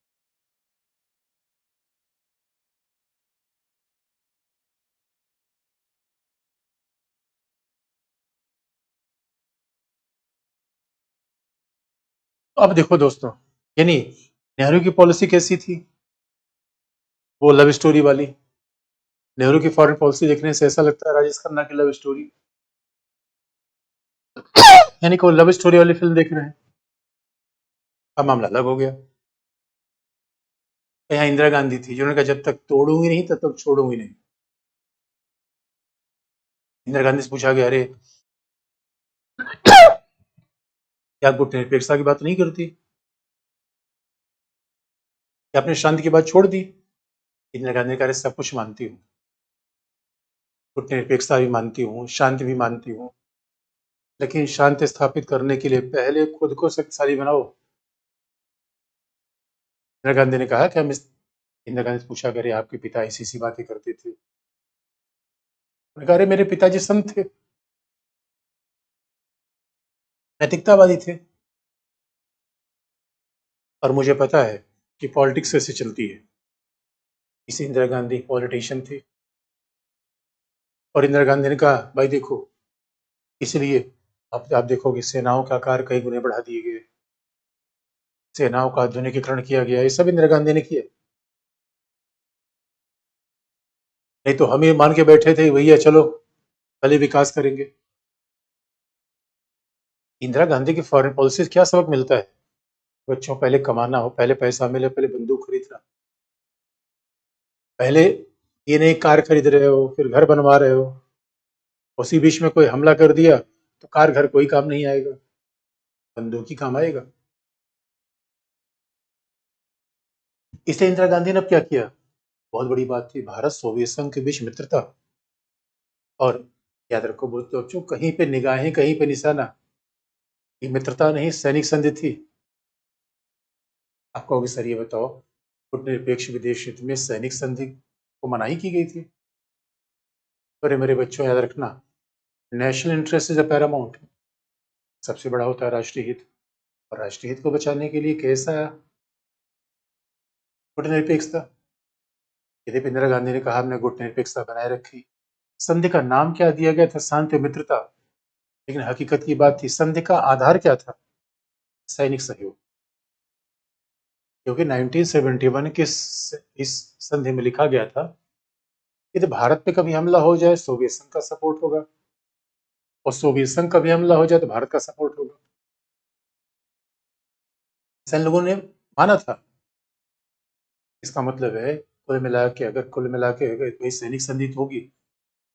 A: अब देखो दोस्तों, यानी नेहरू की पॉलिसी कैसी थी? वो लव स्टोरी वाली। नेहरू की फॉरेन पॉलिसी देखने से ऐसा लगता है राजेश खन्ना की लव स्टोरी, यानी कि वो लव स्टोरी वाली फिल्म देख रहे हैं। अब मामला अलग हो गया। यहाँ इंदिरा गांधी थी जिन्होंने कहा जब तक तोड़ूंगी नहीं तब तक छोड़ूंगी नहीं। इंदिरा गांधी से पूछा गया, अरे क्या गुट निरपेक्षता की बात नहीं करती? क्या आपने शांति की बात छोड़ दी? इंदिरा गांधी ने कहा, अरे सब कुछ मानती हूँ, गुट निरपेक्षता भी मानती हूँ, शांति भी मानती हूँ, लेकिन शांति स्थापित करने के लिए पहले खुद को शक्तिशाली बनाओ। इंदिरा गांधी ने कहा कि हम इस इंदिरा गांधी से पूछा, करे आपके पिता ऐसी बातें करते थे? उन्होंने कहा, अरे मेरे पिताजी संत थे, नैतिकतावादी थे, और मुझे पता है कि पॉलिटिक्स कैसे चलती है। इसी इंदिरा गांधी पॉलिटिशियन थी। और इंदिरा गांधी ने कहा, भाई देखो, इसलिए आप देखोगे सेनाओं का आकार कई गुने बढ़ा दिए गए, सेनाओं का आधुनिकीकरण किया गया। ये सब इंदिरा गांधी ने किया। नहीं तो हम ये मान के बैठे थे भैया चलो पहले विकास करेंगे। इंदिरा गांधी की फॉरेन पॉलिसी से क्या सबक मिलता है? बच्चों, पहले कमाना हो, पहले पैसा मिले, पहले बंदूक खरीदना, पहले ये नई कार खरीद रहे हो फिर घर बनवा रहे हो, उसी बीच में कोई हमला कर दिया तो कार घर कोई काम नहीं आएगा, बंदूक ही काम आएगा। इसलिए इंदिरा गांधी ने अब क्या किया? बहुत बड़ी बात थी, भारत सोवियत संघ के बीच मित्रता। और याद रखो बच्चों, कहीं पे निगाहें कहीं पे निशाना, ये मित्रता नहीं सैनिक संधि थी। आप कहोगे सर ये बताओ, गुटनिरपेक्ष विदेश हित में सैनिक संधि को मनाही की गई थी? अरे मेरे बच्चों याद रखना, national interest is a Paramount. सबसे बड़ा होता है राष्ट्रीय हित, और राष्ट्रीय हित को बचाने के लिए कैसा गुटनिरपेक्षता? यद्यपि इंदिरा गांधी ने कहा हमने गुटनिरपेक्षता बनाए रखी, संधि का नाम क्या दिया गया था? शांति मित्रता। लेकिन हकीकत की बात थी, संधि का आधार क्या था? सैनिक सहयोग। क्योंकि 1971 के इस संधि में लिखा गया था, यदि भारत पे कभी हमला हो जाए सोवियत संघ का सपोर्ट होगा, और सोवियत संघ का भी हमला हो जाए तो भारत का सपोर्ट होगा। ऐसा इन लोगों ने माना था। इसका मतलब है कुल मिला के अगर कोई सैनिक संधि तो होगी,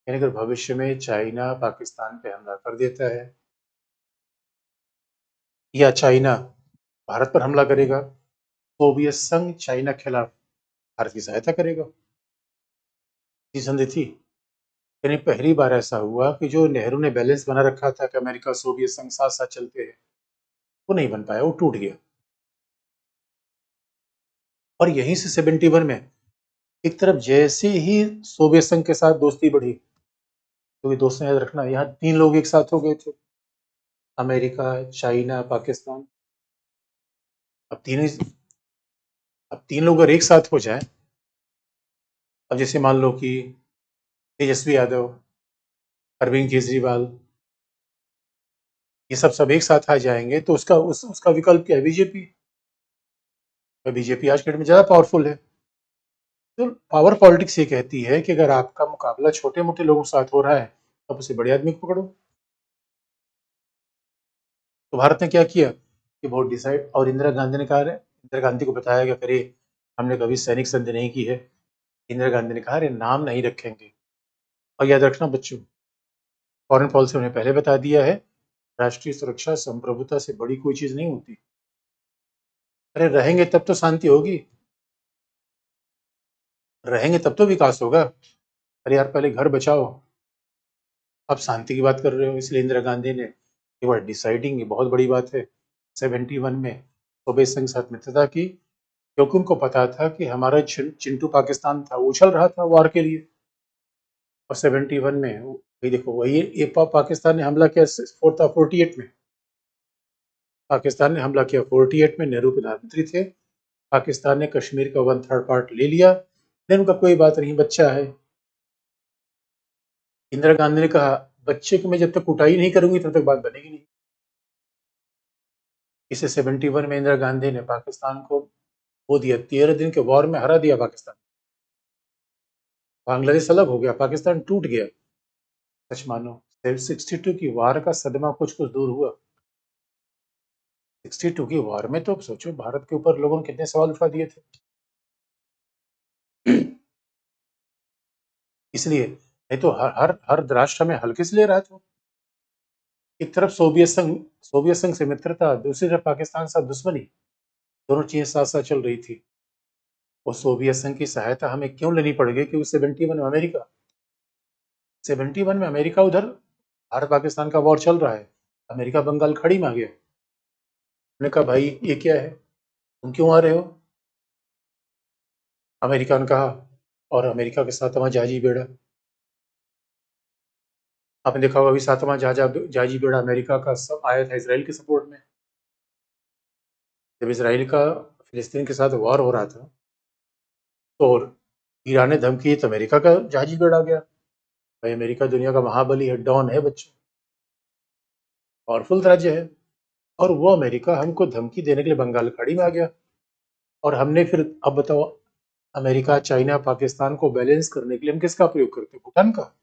A: यानी अगर भविष्य में चाइना पाकिस्तान पे हमला कर देता है या चाइना भारत पर हमला करेगा, सोवियत संघ चाइना के खिलाफ भारत की सहायता करेगा। ये संधि थी। यानी पहली बार ऐसा हुआ कि जो नेहरू ने बैलेंस बना रखा था कि अमेरिका सोवियत संघ साथ साथ चलते हैं, वो नहीं बन पाया, वो टूट गया। और यहीं से 71 में एक तरफ जैसे ही सोवियत संघ के साथ दोस्ती बढ़ी, क्योंकि दोस्तों याद रखना यहाँ 3 लोग एक साथ हो गए थे, अमेरिका, चाइना, पाकिस्तान। अब तीन अब 3 लोग अगर एक साथ हो जाए, अब जैसे मान लो कि तेजस्वी यादव, अरविंद केजरीवाल, ये सब एक साथ आ जाएंगे तो उसका विकल्प क्या है? बीजेपी। बीजेपी आज के डेट में ज्यादा पावरफुल है। तो पावर पॉलिटिक्स ये कहती है कि अगर आपका मुकाबला छोटे मोटे लोगों के साथ हो रहा है, तो आप उसे बड़े आदमी को पकड़ो। तो भारत ने क्या किया कि वोट डिसाइड, और इंदिरा गांधी ने कहा, इंदिरा गांधी को बताया कि अरे हमने कभी सैनिक संधि नहीं की है। इंदिरा गांधी ने कहा अरे नाम नहीं रखेंगे। और याद रखना बच्चों, फॉरेन पॉलिसी उन्हें पहले बता दिया है, राष्ट्रीय सुरक्षा संप्रभुता से बड़ी कोई चीज नहीं होती। अरे रहेंगे तब तो शांति होगी, रहेंगे तब तो विकास होगा। अरे यार पहले घर बचाओ, आप शांति की बात कर रहे हो। इसलिए इंदिरा गांधी ने ये बात डिसाइडिंग, ये बहुत बड़ी बात है, 71 में सोवियत संघ के साथ मित्रता की, क्योंकि उनको पता था कि हमारा चिंटू पाकिस्तान था, वो उछल रहा था वार के लिए। और 71 में वही देखो, वही ये पाकिस्तान ने हमला किया 48 में। पाकिस्तान ने हमला किया 48 में, नेहरू प्रधानमंत्री थे। पाकिस्तान ने कश्मीर का 1/3 पार्ट ले लिया। लेकिन उनका कोई बात नहीं, बच्चा है। इंदिरा गांधी ने कहा बच्चे को मैं जब तक कुटाई नहीं करूंगी तब तक बात बनेगी नहीं। इसे 71 में इंदिरा गांधी ने पाकिस्तान को वो दिया, 13 दिन के वॉर में हरा दिया पाकिस्तान। बांग्लादेश अलग हो गया, पाकिस्तान टूट गया। सच मानो 62 की वार का सदमा कुछ कुछ दूर हुआ। 62 की वार में तो सोचो भारत के ऊपर लोगों ने कितने सवाल उठा दिए थे। इसलिए नहीं तो हर राष्ट्र में हल्के से ले रहा था। एक तरफ सोवियत संघ से मित्रता, दूसरी तरफ पाकिस्तान के साथ दुश्मनी, दोनों चीजें साथ साथ चल रही थी। और सोवियत संघ की सहायता हमें क्यों लेनी पड़ गई? क्योंकि 71 में अमेरिका उधर, भारत पाकिस्तान का वॉर चल रहा है, अमेरिका बंगाल खाड़ी में आ गया। उन्होंने कहा भाई ये क्या है, तुम क्यों आ रहे हो? अमेरिका ने कहा, और अमेरिका के सातवां जहाजी बेड़ा, आपने देखा होगा अभी सातवां जहाजी बेड़ा अमेरिका का सब आया था इसराइल के सपोर्ट में। जब इसराइल का फिलिस्तीन के साथ वॉर हो रहा था, तो ईरान ने धमकी दी तो अमेरिका का जहाजी बेड़ा आ गया। भाई अमेरिका दुनिया का महाबली है, डॉन है बच्चों, पावरफुल राज्य है। और वो अमेरिका हमको धमकी देने के लिए बंगाल खाड़ी में आ गया। और हमने फिर, अब बताओ, अमेरिका, चाइना, पाकिस्तान को बैलेंस करने के लिए हम किसका प्रयोग करते हैं? भूटान का,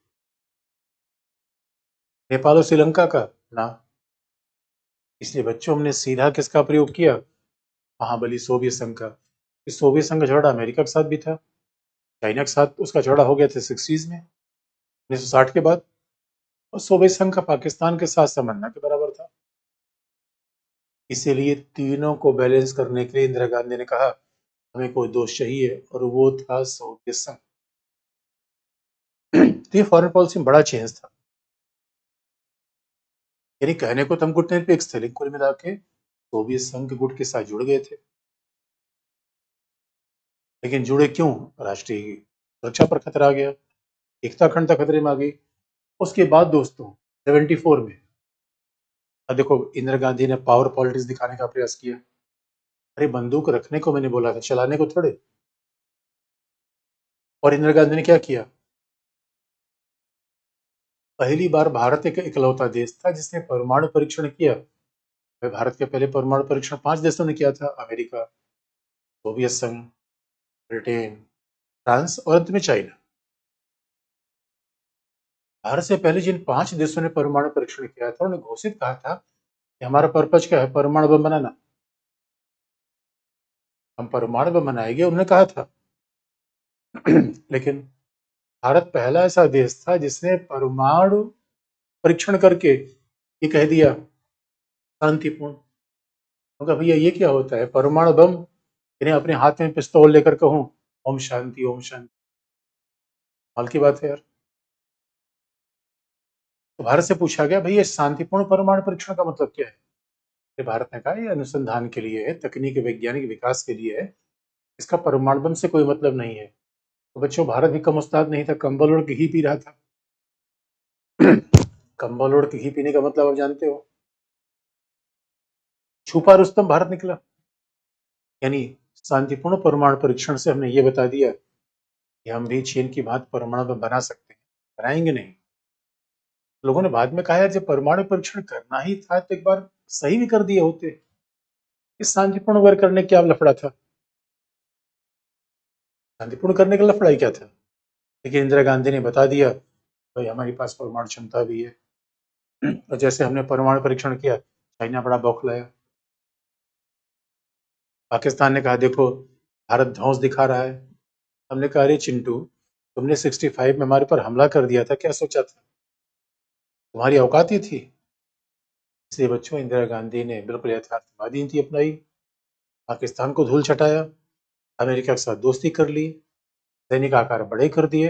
A: नेपाल और श्रीलंका का ना। इसलिए बच्चों हमने सीधा किसका प्रयोग किया? महाबली सोवियत संघ का। इस सोवियत संघ का झगड़ा अमेरिका के साथ भी था, चाइना के साथ उसका झगड़ा हो गया था 60s में, 1960 के बाद। और सोवियत संघ का पाकिस्तान के साथ समन्वय के बराबर था। इसीलिए तीनों को बैलेंस करने के लिए इंदिरा गांधी ने कहा हमें कोई दोस्त चाहिए, और वो था सोवियत संघ। तो ये फॉरेन पॉलिसी में बड़ा चेंज था। यानी कहने को तो हम गुटनिरपेक्ष थे, लेकिन कुल मिला के सोवियत संघ के गुट के साथ जुड़ गए थे। लेकिन जुड़े क्यों? राष्ट्रीय सुरक्षा पर खतरा आ गया, एकता अखंडता खतरे में आ गई। उसके बाद दोस्तों 74 में, अब देखो इंदिरा गांधी ने पावर पॉलिटिक्स दिखाने का प्रयास किया। अरे बंदूक रखने को मैंने बोला था, चलाने को थोड़े। और इंदिरा गांधी ने क्या किया? पहली बार भारत एक इकलौता देश था जिसने परमाणु परीक्षण किया। भारत के पहले परमाणु परीक्षण 5 देशों ने किया था, अमेरिका, सोवियत संघ, ब्रिटेन, फ्रांस और अंत में चाइना। भारत से पहले जिन 5 देशों ने परमाणु परीक्षण किया था, उन्होंने घोषित कहा था कि हमारा पर्पज क्या है? परमाणु बम बनाना, हम परमाणु बम बनाएंगे, उन्होंने कहा था। लेकिन भारत पहला ऐसा देश था जिसने परमाणु परीक्षण करके ये कह दिया शांतिपूर्ण। तो कहा भैया ये क्या होता है, परमाणु बम, इन्हें अपने हाथ में पिस्तौल लेकर कहूं ओम शांति ओम शांति, हाल की बात है यार। तो भारत से पूछा गया भाई ये शांतिपूर्ण परमाणु परीक्षण का मतलब क्या है? फिर भारत ने कहा ये अनुसंधान के लिए है, तकनीकी वैज्ञानिक विकास के लिए है, इसका परमाणु बम से कोई मतलब नहीं है। तो बच्चों भारत भी कम उस्ताद नहीं था, कंबल ओढ़ के घी पी रहा था। कंबल ओढ़ के घी पीने का मतलब आप जानते हो, छुपा रुस्तम भारत निकला। यानी शांतिपूर्ण परमाणु परीक्षण से हमने ये बता दिया कि हम भी चीन की भांति परमाणु बम बना सकते हैं, बनाएंगे नहीं। लोगों ने बाद में कहा यार जब परमाणु परीक्षण करना ही था तो एक बार सही भी कर दिए होते, इस शांतिपूर्ण वर्ग करने क्या लफड़ा था, शांतिपूर्ण करने का लफड़ा ही क्या था। लेकिन इंदिरा गांधी ने बता दिया भाई हमारे पास परमाणु क्षमता भी है। और जैसे हमने परमाणु परीक्षण किया, चाइना बड़ा बौखलाया। पाकिस्तान ने कहा देखो भारत ध्वंस दिखा रहा है। हमने कहा अरे चिंटू, तुमने 65 में हमारे पर हमला कर दिया था, क्या सोचा था, तुम्हारी औकात ही थी। इसलिए बच्चों इंदिरा गांधी ने बिल्कुल यथार्थवादी नीति अपनाई, पाकिस्तान को धूल चटाया, अमेरिका के साथ दोस्ती कर ली, सैनिक आकार बड़े कर दिए।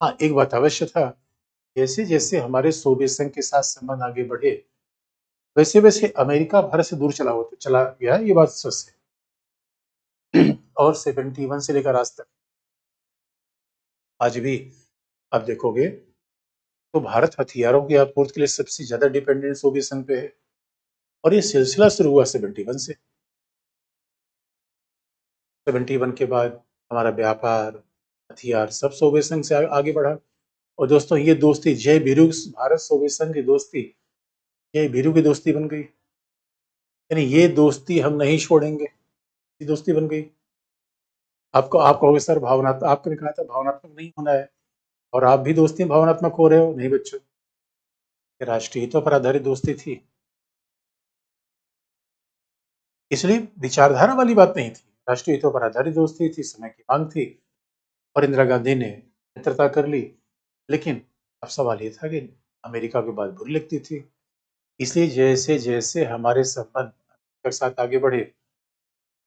A: हाँ एक बात अवश्य था, जैसे जैसे हमारे सोवियत संघ के साथ संबंध आगे बढ़े वैसे वैसे अमेरिका भारत से दूर चला गया, ये बात सच है। और 71 से लेकर आज तक आज भी आप देखोगे तो भारत हथियारों की आपूर्ति के लिए सबसे ज्यादा डिपेंडेंट सोवियत संघ पे है। और ये सिलसिला शुरू हुआ 71 से। 71 के बाद हमारा व्यापार, हथियार सब सोवियत संघ से आगे बढ़ा। और दोस्तों ये दोस्ती जय वीरू, भारत सोवियत संघ की दोस्ती जय वीरू की दोस्ती बन गई। यानी ये दोस्ती हम नहीं छोड़ेंगे, ये दोस्ती बन गई। आप कहोगे सर भावनात्मक, आपने कहा था भावनात्मक नहीं होना है, और आप भी दोस्ती में भावनात्मक हो रहे हो। नहीं बच्चों, ये राष्ट्रीय हितों पर आधारित दोस्ती थी, इसलिए विचारधारा वाली बात नहीं थी, राष्ट्रीय हितों पर आधारित दोस्ती थी, समय की मांग थी। और इंदिरा गांधी ने मित्रता कर ली। लेकिन अब सवाल ये था कि अमेरिका की बात बुरी लगती थी, इसलिए जैसे जैसे हमारे संबंध के साथ आगे बढ़े,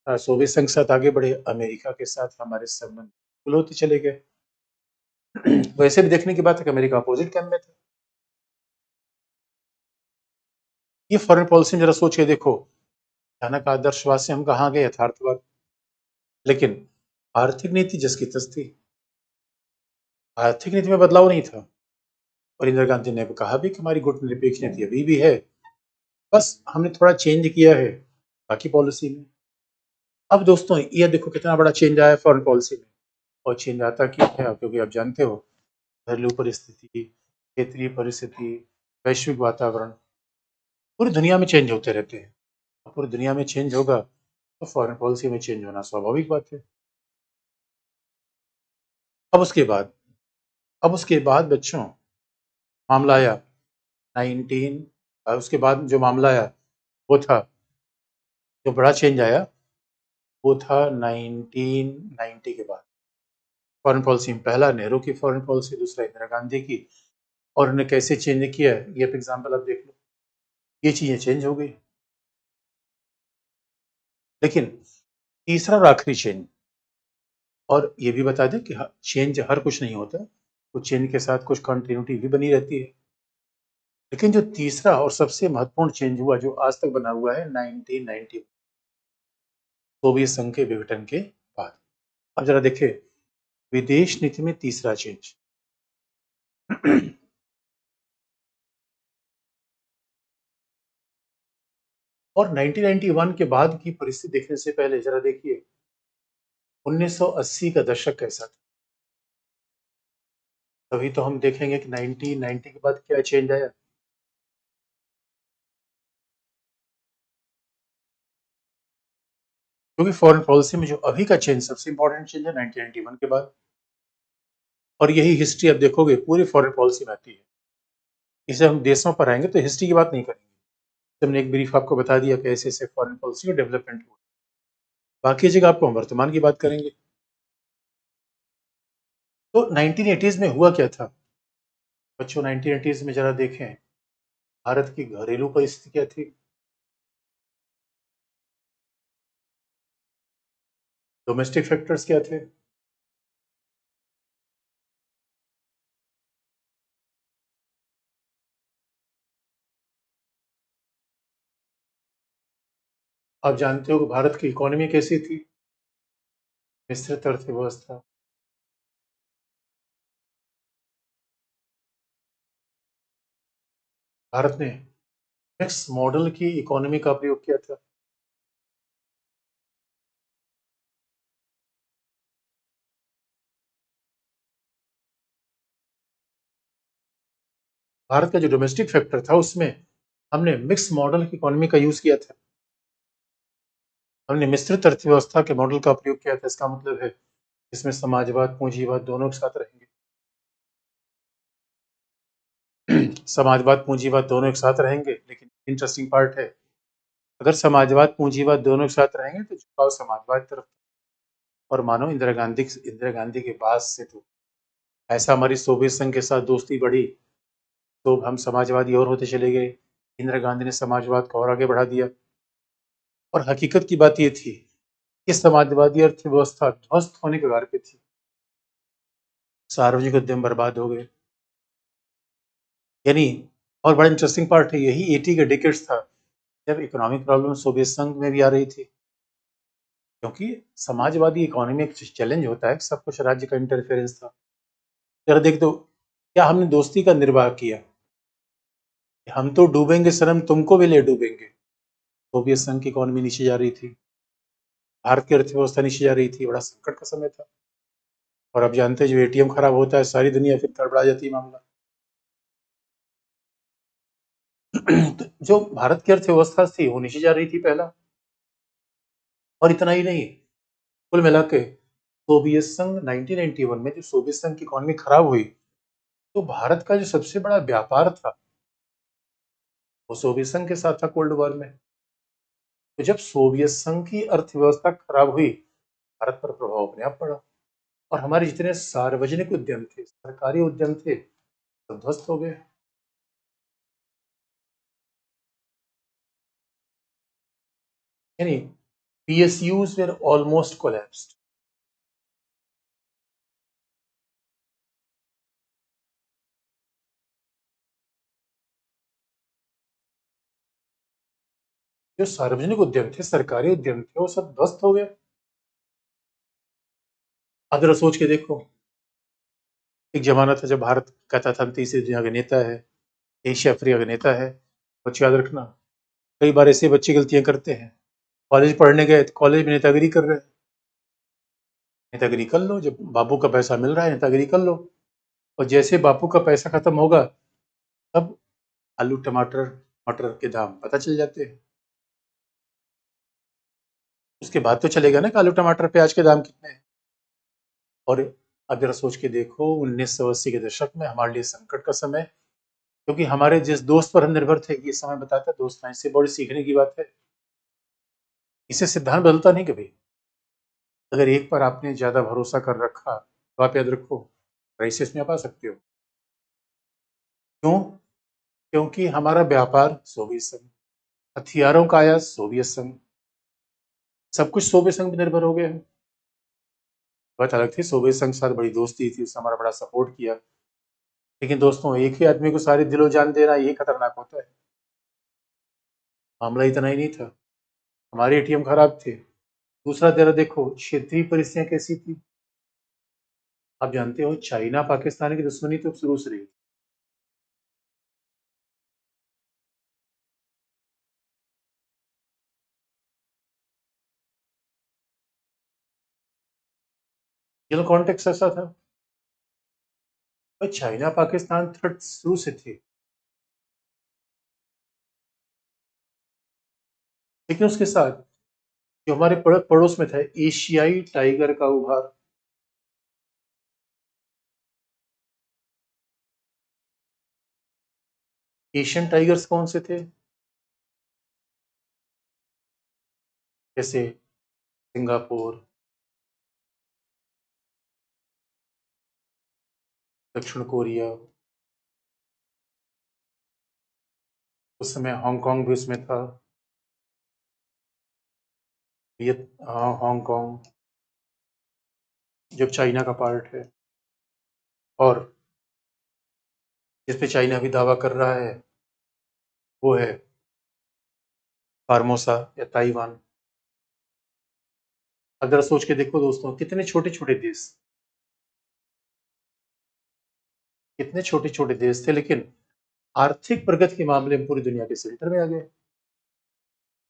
A: सोवियत संघ के साथ आगे बढ़े, अमेरिका के साथ हमारे संबंध बिल्कुल होते चले गए। वैसे भी देखने की बात है कि अमेरिका अपोजिट कैंप में था। ये फॉरेन पॉलिसी में जरा सोच के देखो, अचानक आदर्शवाद से हम कहाँ गए यथार्थवाद। लेकिन आर्थिक नीति जिसकी तस थी, आर्थिक नीति में बदलाव नहीं था। और इंदिरा गांधी ने कहा भी कि हमारी गुटनिरपेक्ष नीति अभी भी है, बस हमने थोड़ा चेंज किया है बाकी पॉलिसी में। अब दोस्तों ये देखो कितना बड़ा चेंज आया फॉरेन पॉलिसी में। और चेंज आता क्यों है, क्योंकि आप जानते हो घरेलू परिस्थिति, क्षेत्रीय परिस्थिति, वैश्विक वातावरण पूरी दुनिया में चेंज होते रहते हैं। पूरी दुनिया में चेंज होगा तो फॉरेन पॉलिसी में चेंज होना स्वाभाविक बात है। अब उसके बाद अब उसके बाद बच्चों मामला आया 19 उसके बाद जो मामला आया वो था, जो बड़ा चेंज आया वो था 1990 के बाद। फॉरेन पॉलिसी में पहला नेहरू की फॉरेन पॉलिसी, दूसरा इंदिरा गांधी की। और उन्हें कैसे चेंज किया ये एग्जाम्पल आप देख लो, ये चीजें चेंज हो गई। लेकिन तीसरा और आखिरी चेंज, और ये भी बता दें कि चेंज हर कुछ नहीं होता, कुछ चेंज के साथ कुछ कंटिन्यूटी भी बनी रहती है। लेकिन जो तीसरा और सबसे महत्वपूर्ण चेंज हुआ जो आज तक बना हुआ है 1990 सोवियत संघ के विघटन के बाद। अब जरा देखिए विदेश नीति में तीसरा चेंज। और 1991 के बाद की परिस्थिति देखने से पहले जरा देखिए 1980 का दशक कैसा था। तभी तो हम देखेंगे कि 1990 के बाद क्या चेंज आया। क्योंकि फॉरेन पॉलिसी में जो अभी का चेंज सबसे इंपॉर्टेंट चेंज है 1991 के बाद। और यही हिस्ट्री आप देखोगे पूरी फॉरेन पॉलिसी में आती है। इसे हम देशों पर आएंगे तो हिस्ट्री की बात नहीं करेंगे, तो हमने एक ब्रीफ आपको बता दिया कि ऐसे ऐसे फॉरेन पॉलिसी का डेवलपमेंट हुआ। बाकी जगह आपको हम वर्तमान की बात करेंगे। तो 1980s में हुआ क्या था बच्चों, 1980s में जरा देखें भारत की घरेलू परिस्थिति क्या थी। डोमेस्टिक फैक्टर्स क्या थे? आप जानते हो कि भारत की इकोनॉमी कैसी थी? विस्तृत अर्थव्यवस्था। भारत ने मिक्स मॉडल की इकोनॉमी का प्रयोग किया था। भारत का जो डोमेस्टिक फैक्टर था उसमें हमने मिक्स मॉडल की इकोनॉमी का यूज किया था। हमने मिश्रित अर्थव्यवस्था के मॉडल का प्रयोग किया था। इसका मतलब है इसमें समाजवाद पूंजीवाद दोनों एक साथ रहेंगे। समाजवाद पूंजीवाद दोनों एक साथ रहेंगे, लेकिन इंटरेस्टिंग पार्ट है, अगर समाजवाद पूंजीवाद दोनों एक साथ रहेंगे तो झुकाव समाजवाद की तरफ। और मानो इंदिरा गांधी के बाद से तो ऐसा हमारी सोवियत संघ के साथ दोस्ती बढ़ी तो हम समाजवादी और होते चले गए। इंदिरा गांधी ने समाजवाद को और आगे बढ़ा दिया। और हकीकत की बात ये थी कि समाजवादी अर्थव्यवस्था ध्वस्त होने के कगार पे थी। सार्वजनिक उद्यम बर्बाद हो गए। यानी और बड़ा इंटरेस्टिंग पार्ट है, यही 80 के डिकेट्स था जब इकोनॉमिक प्रॉब्लम सोवियत संघ में भी आ रही थी। क्योंकि समाजवादी इकोनॉमी एक चैलेंज होता है, सब कुछ राज्य का इंटरफेरेंस था। जरा देख दो, क्या हमने दोस्ती का निर्वाह किया? हम तो डूबेंगे सनम, तुमको भी ले डूबेंगे। सोवियत संघ की इकोनॉमी नीचे जा रही थी, भारत की अर्थव्यवस्था नीचे जा रही थी, बड़ा संकट का समय था। और अब जानते हैं, जो एटीएम खराब होता है सारी दुनिया फिर गड़बड़ा जाती है मामला। तो जो भारत की अर्थव्यवस्था थी वो नीचे जा रही थी पहला। और इतना ही नहीं, कुल मिला के सोवियत संघ 1991 में, जो सोवियत संघ की इकोनॉमी खराब हुई, तो भारत का जो सबसे बड़ा व्यापार था वो सोवियत संघ के साथ था कोल्ड वॉर में। तो जब सोवियत संघ की अर्थव्यवस्था खराब हुई, भारत पर प्रभाव अपने आप पड़ा। और हमारे जितने सार्वजनिक उद्यम थे, सरकारी उद्यम थे, सब ध्वस्त हो गए। यानी PSUs were almost collapsed। जो सार्वजनिक उद्यम थे, सरकारी उद्यम थे, वो सब ध्वस्त हो गए। अब जरा सोच के देखो, एक जमाना था जब भारत कहता था हम तीसरी दुनिया का नेता है, एशिया अफ्रीका का नेता है। बच्चे याद रखना, कई बार ऐसे बच्चे गलतियां करते हैं। कॉलेज पढ़ने गए तो कॉलेज में नेतागिरी कर रहे हैं। नेतागिरी कर लो, जब बापू का पैसा मिल रहा है नेतागिरी कर लो। और जैसे बापू का पैसा खत्म होगा, तब आलू टमाटर मटर के दाम पता चल जाते हैं। उसके बाद तो चलेगा ना कि आलू टमाटर प्याज के दाम कितने हैं। और अब जरा सोच के देखो, 1980 के दशक में हमारे लिए संकट का समय, क्योंकि हमारे जिस दोस्त पर हम निर्भर थे, ये समय बताता है दोस्त इससे बड़ी सीखने की बात है। इसे सिद्धांत बदलता नहीं कभी। अगर एक पर आपने ज्यादा भरोसा कर रखा तो आप याद रखो, क्राइसिस में आप आ सकते हो। क्यों? क्योंकि हमारा व्यापार सोवियत संघ, हथियारों का आयात सोवियत संघ, सब कुछ सोवियत संघ पर निर्भर हो गया है। बात अलग थी, सोवियत संघ के साथ बड़ी दोस्ती थी, उसने हमारा बड़ा सपोर्ट किया। लेकिन दोस्तों, एक ही आदमी को सारी दिलो जान देना यही खतरनाक होता है। मामला इतना ही नहीं था, हमारे एटीएम खराब थे। दूसरा जरा देखो क्षेत्रीय परिस्थितियां कैसी थी। आप जानते हो, चाइना पाकिस्तान की दुश्मनी तो शुरू से रही। ये कॉन्टेक्स्ट ऐसा था, भाई चाइना पाकिस्तान थ्रेट शुरू से थे। लेकिन उसके साथ जो हमारे पड़ोस में था, एशियाई टाइगर का उभार। एशियन टाइगर्स कौन से थे? जैसे सिंगापुर, दक्षिण कोरिया, उस समय हांगकांग भी उसमें था। हांगकांग, जब चाइना का पार्ट है, और जिस पे चाइना भी दावा कर रहा है वो है फार्मोसा या ताइवान। अगर सोच के देखो दोस्तों, कितने छोटे छोटे देश, कितने छोटे छोटे देश थे, लेकिन आर्थिक प्रगति के मामले में पूरी दुनिया के सेंटर में आ गए।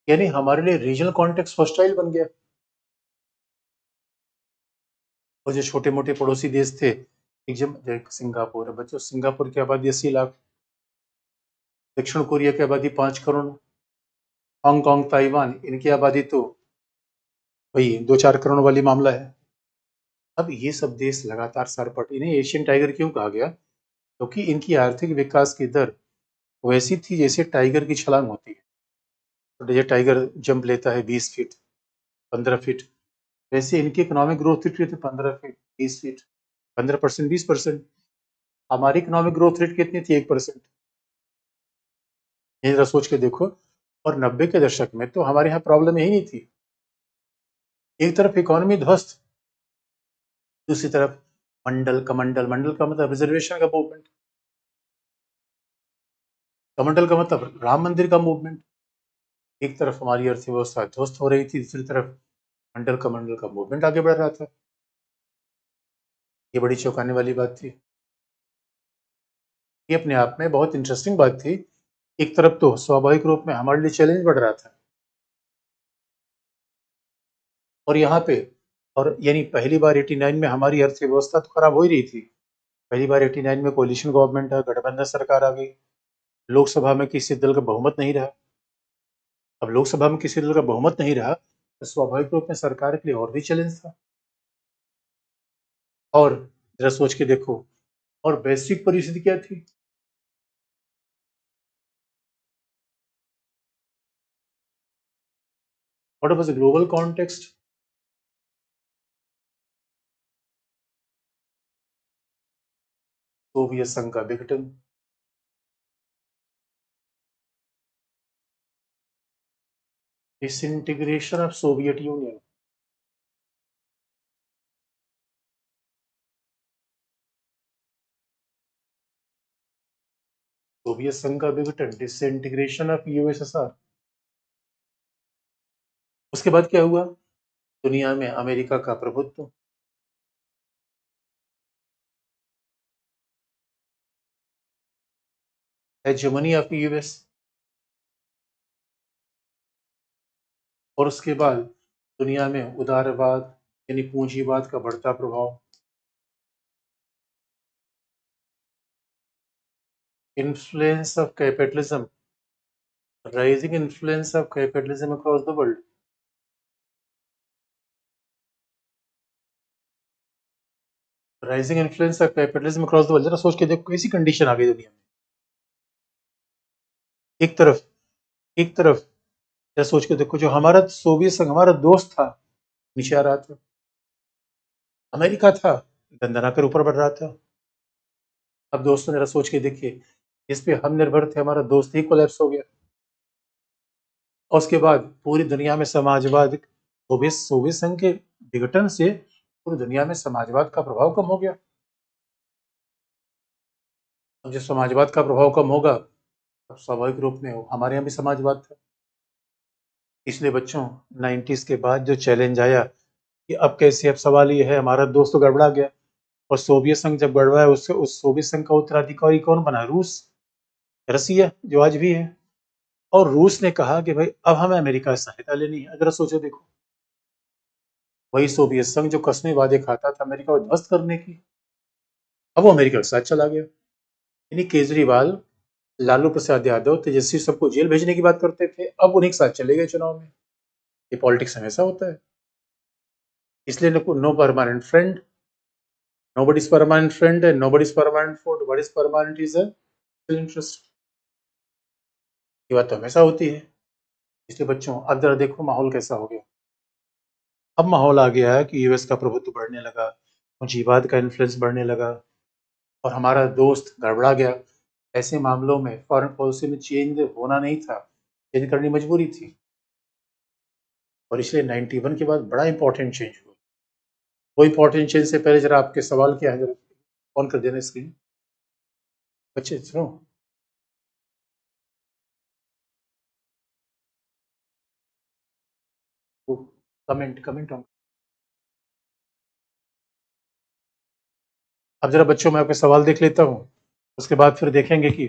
A: यानी हमारे लिए रीजनल कॉन्टेक्स्ट हॉस्टाइल बन गया। और जो छोटे मोटे पड़ोसी देश थे, एक सिंगापुर है बच्चों, सिंगापुर की आबादी 80 लाख, दक्षिण कोरिया की आबादी 5 करोड़, हांगकांग, ताइवान, इनकी आबादी तो वही 2-4 करोड़ वाली मामला है। अब ये सब देश लगातार सर पट, इन्हें एशियन टाइगर क्यों कहा गया? क्योंकि इनकी आर्थिक विकास की दर वैसी थी जैसे टाइगर की छलांग होती है। तो ये टाइगर जंप लेता है 20 फीट, 15 फीट, वैसे इनकी इकोनॉमिक ग्रोथ रेट थी 15 फीट, 20 फीट, 15%, 20%। हमारी इकोनॉमिक ग्रोथ रेट कितनी थी? 1%। ये जरा सोच के देखो। और 90 के दशक में तो हमारे यहाँ प्रॉब्लम यही नहीं थी। एक तरफ इकोनॉमी ध्वस्त, दूसरी तरफ मंडल का मतलब रिजर्वेशन का मूवमेंट, कमंडल का मतलब राम मंदिर का मूवमेंट। एक तरफ हमारी अर्थव्यवस्था ध्वस्त हो रही थी, दूसरी तरफ मंडल का मूवमेंट आगे बढ़ रहा था। ये बड़ी चौंकाने वाली बात थी। ये अपने आप में बहुत इंटरेस्टिंग बात थी। एक तरफ तो स्वाभाविक रूप में हमारे लिए चैलेंज बढ़ रहा था, और यहाँ पे, और यानी पहली बार 89 में हमारी अर्थव्यवस्था तो खराब हो ही रही थी। पहली बार 89 में कोलिशन गवर्नमेंट है, गठबंधन सरकार आ गई, लोकसभा में किसी दल का बहुमत नहीं रहा। अब लोकसभा में किसी दल का बहुमत नहीं रहा तो स्वाभाविक रूप में सरकार के लिए और भी चैलेंज था। और जरा सोच के देखो, और वैश्विक परिस्थिति क्या थी? What was the global context? Soviet संघ का विघटन, disintegration of Soviet union. Soviet संघ का विघटन, डिसइंटीग्रेशन ऑफ यूएसएसआर। उसके बाद क्या हुआ? दुनिया में अमेरिका का प्रभुत्व, हेजेमनी ऑफ यूएस। और उसके बाद दुनिया में उदारवाद यानी पूंजीवाद का बढ़ता प्रभाव, influence of capitalism, rising influence of capitalism across the world. Rising influence of capitalism across the world, जरा सोच के देखो कैसी कंडीशन आ गई दुनिया में। एक तरफ, एक तरफ जरा सोच के देखो, जो हमारा सोवियत संघ हमारा दोस्त था, नीचे आ रहा था। अमेरिका था, दंदना कर ऊपर बढ़ रहा था। अब दोस्तों जरा सोच के देखिए, इस पे हम निर्भर थे, हमारा दोस्त ही कोलैप्स हो गया। और उसके बाद पूरी दुनिया में समाजवाद, सोवियत सोवियत संघ के विघटन से पूरी दुनिया में समाजवाद का प्रभाव कम हो गया। अब जब समाजवाद का प्रभाव कम होगा, अब स्वाभाविक रूप में हमारे यहाँ भी समाजवाद था। इसलिए बच्चों, 90s के बाद जो चैलेंज आया कि अब कैसे, अब सवाल ये है, हमारा दोस्त तो गड़बड़ा गया, और सोवियत संघ जब गड़बड़ा है, उससे उस सोवियत संघ का उत्तराधिकारी कौन बना? रूस, रसिया, जो आज भी है। और रूस ने कहा कि भाई अब हमें अमेरिका से सहायता लेनी है। अगर सोचो देखो, वही सोवियत संघ जो कस्में वादे खाता था अमेरिका को ध्वस्त करने की, अब वो अमेरिका के साथ चला गया। यानी केजरीवाल, लालू प्रसाद यादव, तेजस्वी सबको जेल भेजने की बात करते थे, अब उन्हीं के साथ चले गए चुनाव में। ये पॉलिटिक्स हमेशा होता है। इसलिए no permanent friend, nobody is permanent friend and nobody is permanent food, what is permanent is a interest. ये बात तो हमेशा होती है। इसलिए बच्चों, अब जरा देखो माहौल कैसा हो गया। अब माहौल आ गया है कि यूएस का प्रभुत्व बढ़ने लगा, पूंजीवाद का इन्फ्लुएंस बढ़ने लगा, और हमारा दोस्त गड़बड़ा गया। ऐसे मामलों में फॉरेन पॉलिसी में चेंज होना नहीं था, चेंज करनी मजबूरी थी। और इसलिए 91 के बाद बड़ा इंपॉर्टेंट चेंज हुआ। वो इंपॉर्टेंट चेंज से पहले जरा आपके सवाल क्या है, जरा ऑन कर देना स्क्रीन। बच्चे सुनो, वो कमेंट कमेंट ऑन। अब जरा बच्चों मैं आपके सवाल देख लेता हूँ, उसके बाद फिर देखेंगे कि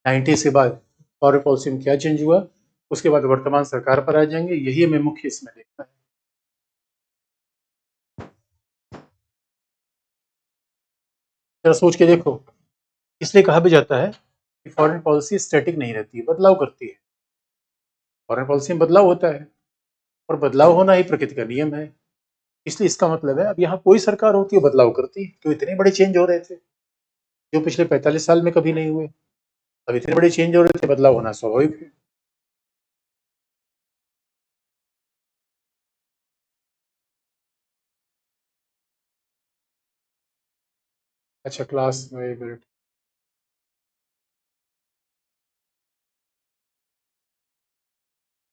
A: 90 के बाद फॉरेन पॉलिसी में क्या चेंज हुआ, उसके बाद वर्तमान सरकार पर आ जाएंगे। यही हमें मुख्य इसमें देखना है। जरा सोच के देखो, इसलिए कहा भी जाता है कि फॉरेन पॉलिसी स्टैटिक नहीं रहती है, बदलाव करती है। फॉरेन पॉलिसी में बदलाव होता है और बदलाव होना ही प्रकृति का नियम है। इसलिए इसका मतलब है अब यहाँ कोई सरकार होती है बदलाव करती है। तो इतने बड़े चेंज हो रहे थे जो पिछले 45 साल में कभी नहीं हुए, अब इतने बड़े चेंज हो रहे थे, बदलाव होना स्वाभाविक है। अच्छा क्लास में 1 मिनट।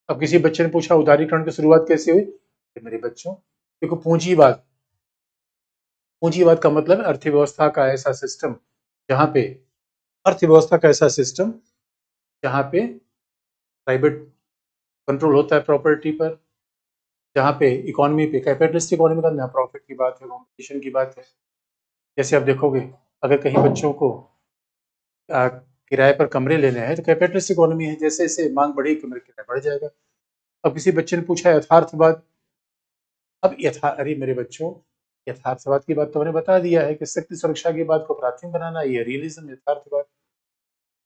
A: अब किसी बच्चे ने पूछा उदारीकरण की शुरुआत कैसे हुई? मेरे बच्चों देखो, पूंजीवाद का मतलब है अर्थव्यवस्था का ऐसा सिस्टम जहां पे अर्थव्यवस्था का ऐसा सिस्टम जहां पे प्राइवेट कंट्रोल होता है प्रॉपर्टी पर, जहाँ पे इकोनॉमी पे कैपिटलिस्ट इकोनॉमी का ना प्रॉफिट की बात है, कॉम्पिटिशन की बात है। जैसे आप देखोगे, अगर कहीं बच्चों को किराए पर कमरे लेने हैं तो कैपिटलिस्ट इकोनॉमी है, जैसे जैसे मांग बढ़ेगी कमरे किराया बढ़ जाएगा। अब किसी बच्चे ने पूछा यथार्थवाद, अब अरे मेरे बच्चों, यथार्थवाद की बात तो मैंने बता दिया है कि शक्ति सुरक्षा की बात को प्राथमिक बनाना, ये रियलिज्म यथार्थवाद।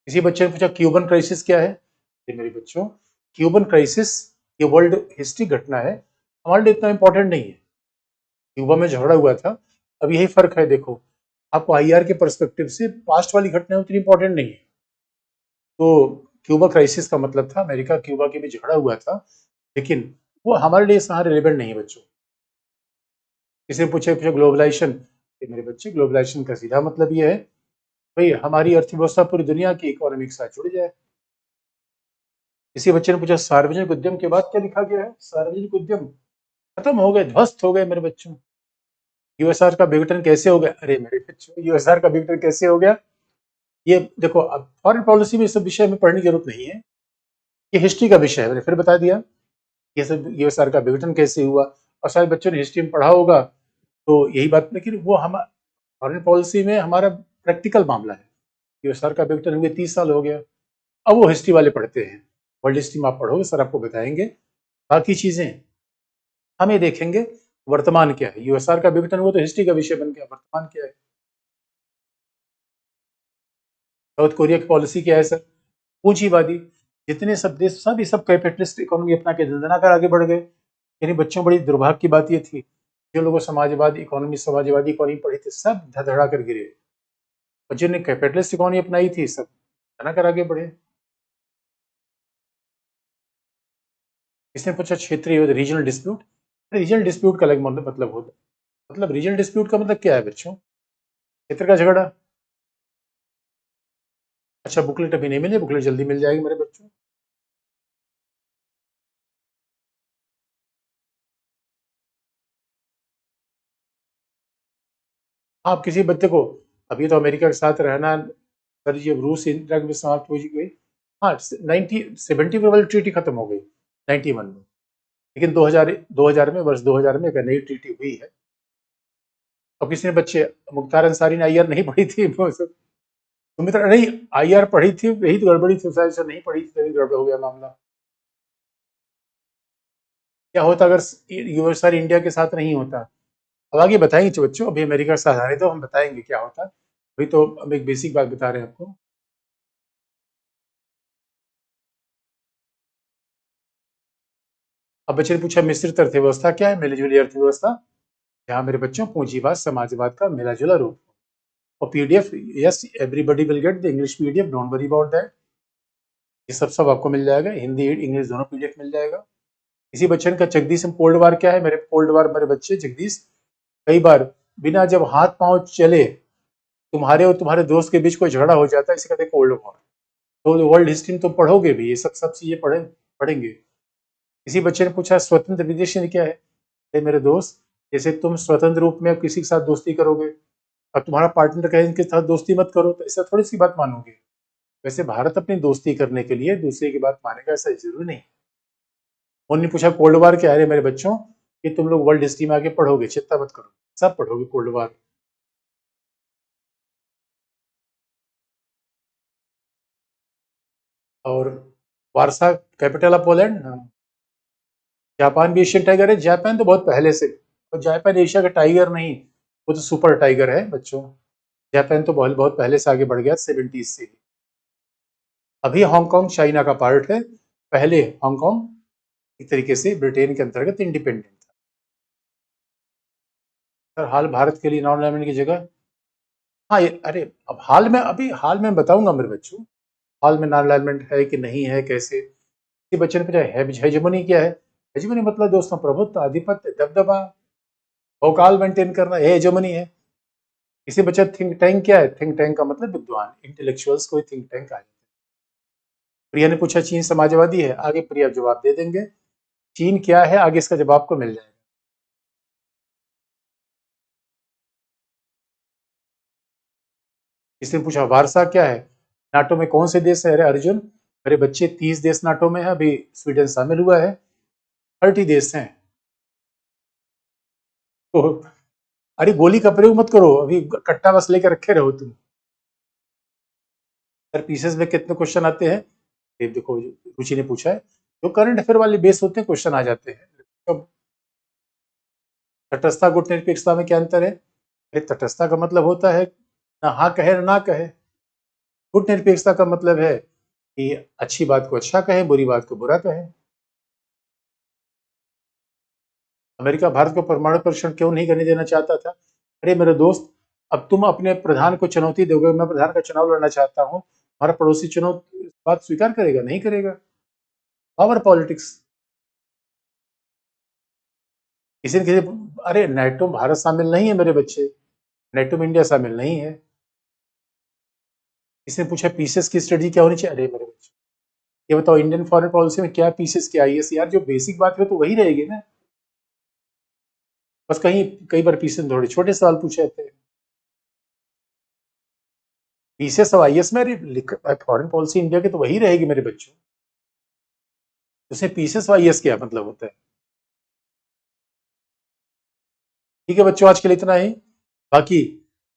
A: किसी बच्चे ने पूछा क्यूबन क्राइसिस क्या है? ये मेरे बच्चों, क्यूबन क्राइसिस ये वर्ल्ड हिस्ट्री घटना है, हमारे लिए इतना इंपॉर्टेंट नहीं है। क्यूबा में झगड़ा हुआ था, अब यही फर्क है। देखो, आपको आईआर के पर्सपेक्टिव से पास्ट वाली घटनाएं उतनी इंपॉर्टेंट नहीं है। तो क्यूबा क्राइसिस का मतलब था अमेरिका क्यूबा के बीच झगड़ा हुआ था, लेकिन वो हमारे लिए सहारे रिलेवेंट नहीं है बच्चों। किसी ने पूछे पूछे ग्लोबलाइजेशन, मेरे बच्चे ग्लोबलाइजेशन का सीधा मतलब ये है भाई हमारी अर्थव्यवस्था पूरी दुनिया की इकोनॉमी के साथ जुड़ जाए। किसी बच्चे ने पूछा सार्वजनिक उद्यम के बाद क्या लिखा गया है? सार्वजनिक उद्यम खत्म हो गए, ध्वस्त हो गए मेरे बच्चों। यूएसआर का विघटन कैसे हो गया? अरे मेरे बच्चों, यूएसआर का विघटन कैसे हो गया? ये देखो, अब फॉरेन पॉलिसी में इस सब विषय में पढ़ने की जरूरत नहीं है, ये हिस्ट्री का विषय है। मैंने फिर बता दिया ये सब यूएसआर का विघटन कैसे हुआ, और शायद बच्चों ने हिस्ट्री में पढ़ा होगा तो यही बात। लेकिन वो हम फॉरेन पॉलिसी में हमारा प्रैक्टिकल मामला है। यूएसआर का विघटन हुए 30 साल हो गया, अब वो हिस्ट्री वाले पढ़ते हैं। वर्ल्ड हिस्ट्री में आप पढ़ोगे, सर आपको बताएंगे। बाकी चीजें हम ये देखेंगे वर्तमान क्या है। यूएसआर का विघटन हुआ तो हिस्ट्री का विषय बन गया, वर्तमान क्या है। साउथ कोरिया की पॉलिसी क्या है सर? पूंजीवादी। जितने सब देश, सब ये सब कैपिटलिस्ट इकोनॉमी अपना के दंदनाकर आगे बढ़ गए। यानी बच्चों, बड़ी दुर्भाग्य की बात ये थी, जो लोगों समाजवादी इकोनॉमी पढ़ी थी, सब धड़धड़ा कर गिरे, और जिन्हें कैपिटलिस्ट इकोनॉमी अपनाई थी सब दंदनाकर आगे बढ़े। इसने पूछा क्षेत्रीय रीजनल डिस्प्यूट। रीजनल डिस्प्यूट का अलग मतलब होता है। मतलब रीजनल डिस्प्यूट का मतलब क्या है बच्चों? क्षेत्र का झगड़ा। अच्छा, बुकलेट अभी नहीं मिली, बुकलेट जल्दी मिल जाएगी मेरे बच्चों। आप किसी बच्चे को, अभी तो अमेरिका के साथ रहना सर जी, अब रूस इंटरैक्ट में समाप्त हो गई। हाँ, 1970 में वर्ल्ड ट्रीटी खत्म हो गई 91 में, लेकिन 2000 में, वर्ष 2000 में एक नई ट्रीटी हुई है। अब किसी ने बच्चे, मुख्तार अंसारी ने आईआर नहीं पढ़ी थी, सुमित्रा नहीं आईआर पढ़ी थी, यही तो गड़बड़ी थी, शायद से नहीं पढ़ी थी तभी गड़बड़ हो गया मामला। क्या होता अगर यूएसआर इंडिया के साथ नहीं होता? अब आगे बताएंगे बच्चों, अभी अमेरिका के साथ आ रहे तो हम बताएंगे क्या होता। अभी तो हम एक बेसिक बात बता रहे हैं आपको। अब बच्चे ने पूछा मिश्रित अर्थव्यवस्था क्या है? मिलीजुली अर्थव्यवस्था, जहाँ मेरे बच्चों पूंजीवाद समाजवाद का मिला जुला रूप। और PDF, yes everybody will get the English PDF, don't worry about that. ये सब आपको मिल जाएगा, हिंदी इंग्लिश दोनों पीडीएफ मिल जाएगा। किसी बच्चे ने कहा जगदीश में कोल्ड वार क्या है? मेरे कोल्ड वार, मेरे बच्चे जगदीश, कई बार बिना जब हाथ पांव चले तुम्हारे और तुम्हारे दोस्त के बीच कोई झगड़ा हो जाता है, इसे कहते हैं कोल्ड वॉर। तो वर्ल्ड हिस्ट्री में तुम पढ़ोगे भी, ये सब सब चीजें पढ़ेंगे। किसी बच्चे ने पूछा स्वतंत्र विदेश नीति क्या है? मेरे दोस्त, जैसे तुम स्वतंत्र रूप में अब किसी के साथ दोस्ती करोगे, अब तुम्हारा पार्टनर कहे इनके साथ दोस्ती मत करो, तो ऐसा थोड़ी सी बात मानोगे। वैसे भारत अपनी दोस्ती करने के लिए दूसरे की बात मानेगा, ऐसा जरूरी नहीं। उन्होंने पूछा कोल्ड वार क्या है? अरे मेरे बच्चों, कि तुम लोग वर्ल्ड हिस्ट्री में आगे पढ़ोगे, चिंता मत करो, सब पढ़ोगे कोल्ड वार। और वारसा कैपिटल ऑफ पोलैंड। जापान भी एशियन टाइगर है। जापान तो बहुत पहले से, और जापान एशिया का टाइगर नहीं, वो तो सुपर टाइगर है बच्चों। जापान तो बहुत बहुत पहले से आगे बढ़ गया, 70s से। अभी हांगकांग चाइना का पार्ट है। पहले हांगकांग एक तरीके से ब्रिटेन के अंतर्गत इंडिपेंडेंट था। सर हाल भारत के लिए नॉन अलाइनमेंट की जगह, हाँ ये अरे, अब हाल में, अभी हाल में बताऊंगा मेरे बच्चों, हाल में नॉन अलाइनमेंट है कि नहीं है, कैसे। किसी बच्चे ने पूछा हेजमनी क्या है? हेजमनी मतलब दोस्तों प्रभुत्व, आधिपत्य, दबदबा, भौकाल मेंटेन करना, ये हेजमनी है। किसी बच्चे थिंक टैंक क्या है? थिंक टैंक का मतलब विद्वान, इंटेलेक्चुअल्स को थिंक टैंक कहा जाता है। प्रिया ने पूछा चीन समाजवादी है? आगे प्रिया जवाब दे देंगे। चीन क्या है आगे इसका जवाब को मिल जाएगा। किसी ने पूछा वारसा क्या है? नाटो में कौन से देश है? अरे अर्जुन, मेरे बच्चे 30 देश नाटो में है, अभी स्वीडन शामिल हुआ है, 30 देश हैं। तो अरे गोली का प्रयोग मत करो, अभी कट्टा बस लेकर रखे रहो तुम। सर पीसेस में कितने क्वेश्चन आते हैं? ये देखो, रुचि ने पूछा है, जो करंट अफेयर वाले बेस होते हैं क्वेश्चन आ जाते हैं। अब तटस्थता गुट निरपेक्षता में क्या अंतर है? अरे तटस्थता का मतलब होता है ना हाँ कहे ना कहे। गुट निरपेक्षता का मतलब है कि अच्छी बात को अच्छा कहे, बुरी बात को बुरा कहे। अमेरिका भारत को परमाणु परीक्षण क्यों नहीं करने देना चाहता था? अरे मेरे दोस्त, अब तुम अपने प्रधान को चुनौती दोगे, मैं प्रधान का चुनाव लड़ना चाहता हूँ, हमारा पड़ोसी चुनाव बात स्वीकार करेगा? नहीं करेगा। Power politics. किसी न किसी, अरे नेटो भारत शामिल नहीं है मेरे बच्चे, नेटो में इंडिया शामिल नहीं है। किसी ने पूछा पीसेस की स्टडी क्या होनी चाहिए? अरे मेरे बच्चे, ये बताओ इंडियन फॉरेन पॉलिसी में क्या पीसेस क्या आईएस, यार जो बेसिक बात है तो वही रहेगी ना। बस कहीं कई बार पीसेस थोड़े छोटे सवाल पूछे जाते हैं। पीसेस और आईएस में, अरे फॉरेन पॉलिसी इंडिया की तो वही रहेगी मेरे बच्चों। उसमें पीसेस और आईएस क्या मतलब होता है? ठीक है बच्चों, आज के लिए इतना ही। बाकी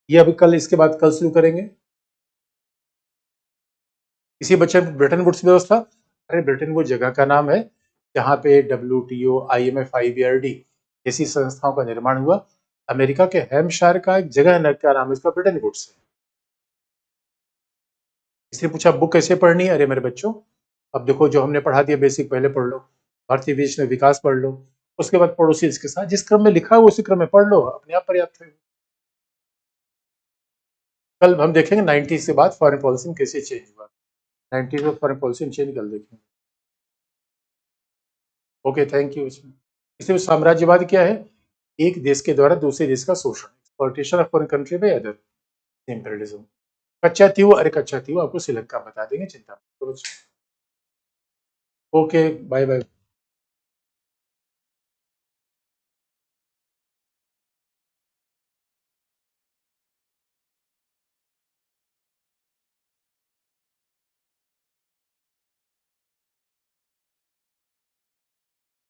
A: ये अभी कल, इसके बाद कल शुरू करेंगे। किसी बच्चे ने ब्रिटेन वुड्स व्यवस्था, अरे ब्रिटेन वुड्स जगह का नाम है जहां पे WTO, IMF, IBRD जैसी संस्थाओं का निर्माण हुआ। अमेरिका के हैम्पशायर का एक जगह है, क्या नाम है इसका? ब्रिटेन वुड्स है। इसने पूछा बुक कैसे पढ़नी है? अरे मेरे बच्चों, अब देखो जो हमने पढ़ा दिया बेसिक पहले पढ़ लो, भारतीय विदेश में विकास पढ़ लो, उसके बाद पड़ोसी इसके साथ जिस क्रम में लिखा है उसी क्रम में पढ़ लो, अपने आप पर्याप्त है। कल हम देखेंगे 90s के बाद फॉरेन पॉलिसी में कैसे चेंज हुआ। 90s में फॉरेन पॉलिसी में चेंज कल देखेंगे। Okay, thank you. इसमें साम्राज्यवाद क्या है? एक देश के द्वारा दूसरे देश का शोषण, exploitation of foreign country by other, imperialism. कच्चा तीव, अरे कच्चा तीव आपको श्रीलंका बता देंगे, चिंता मत करो। Okay, bye bye.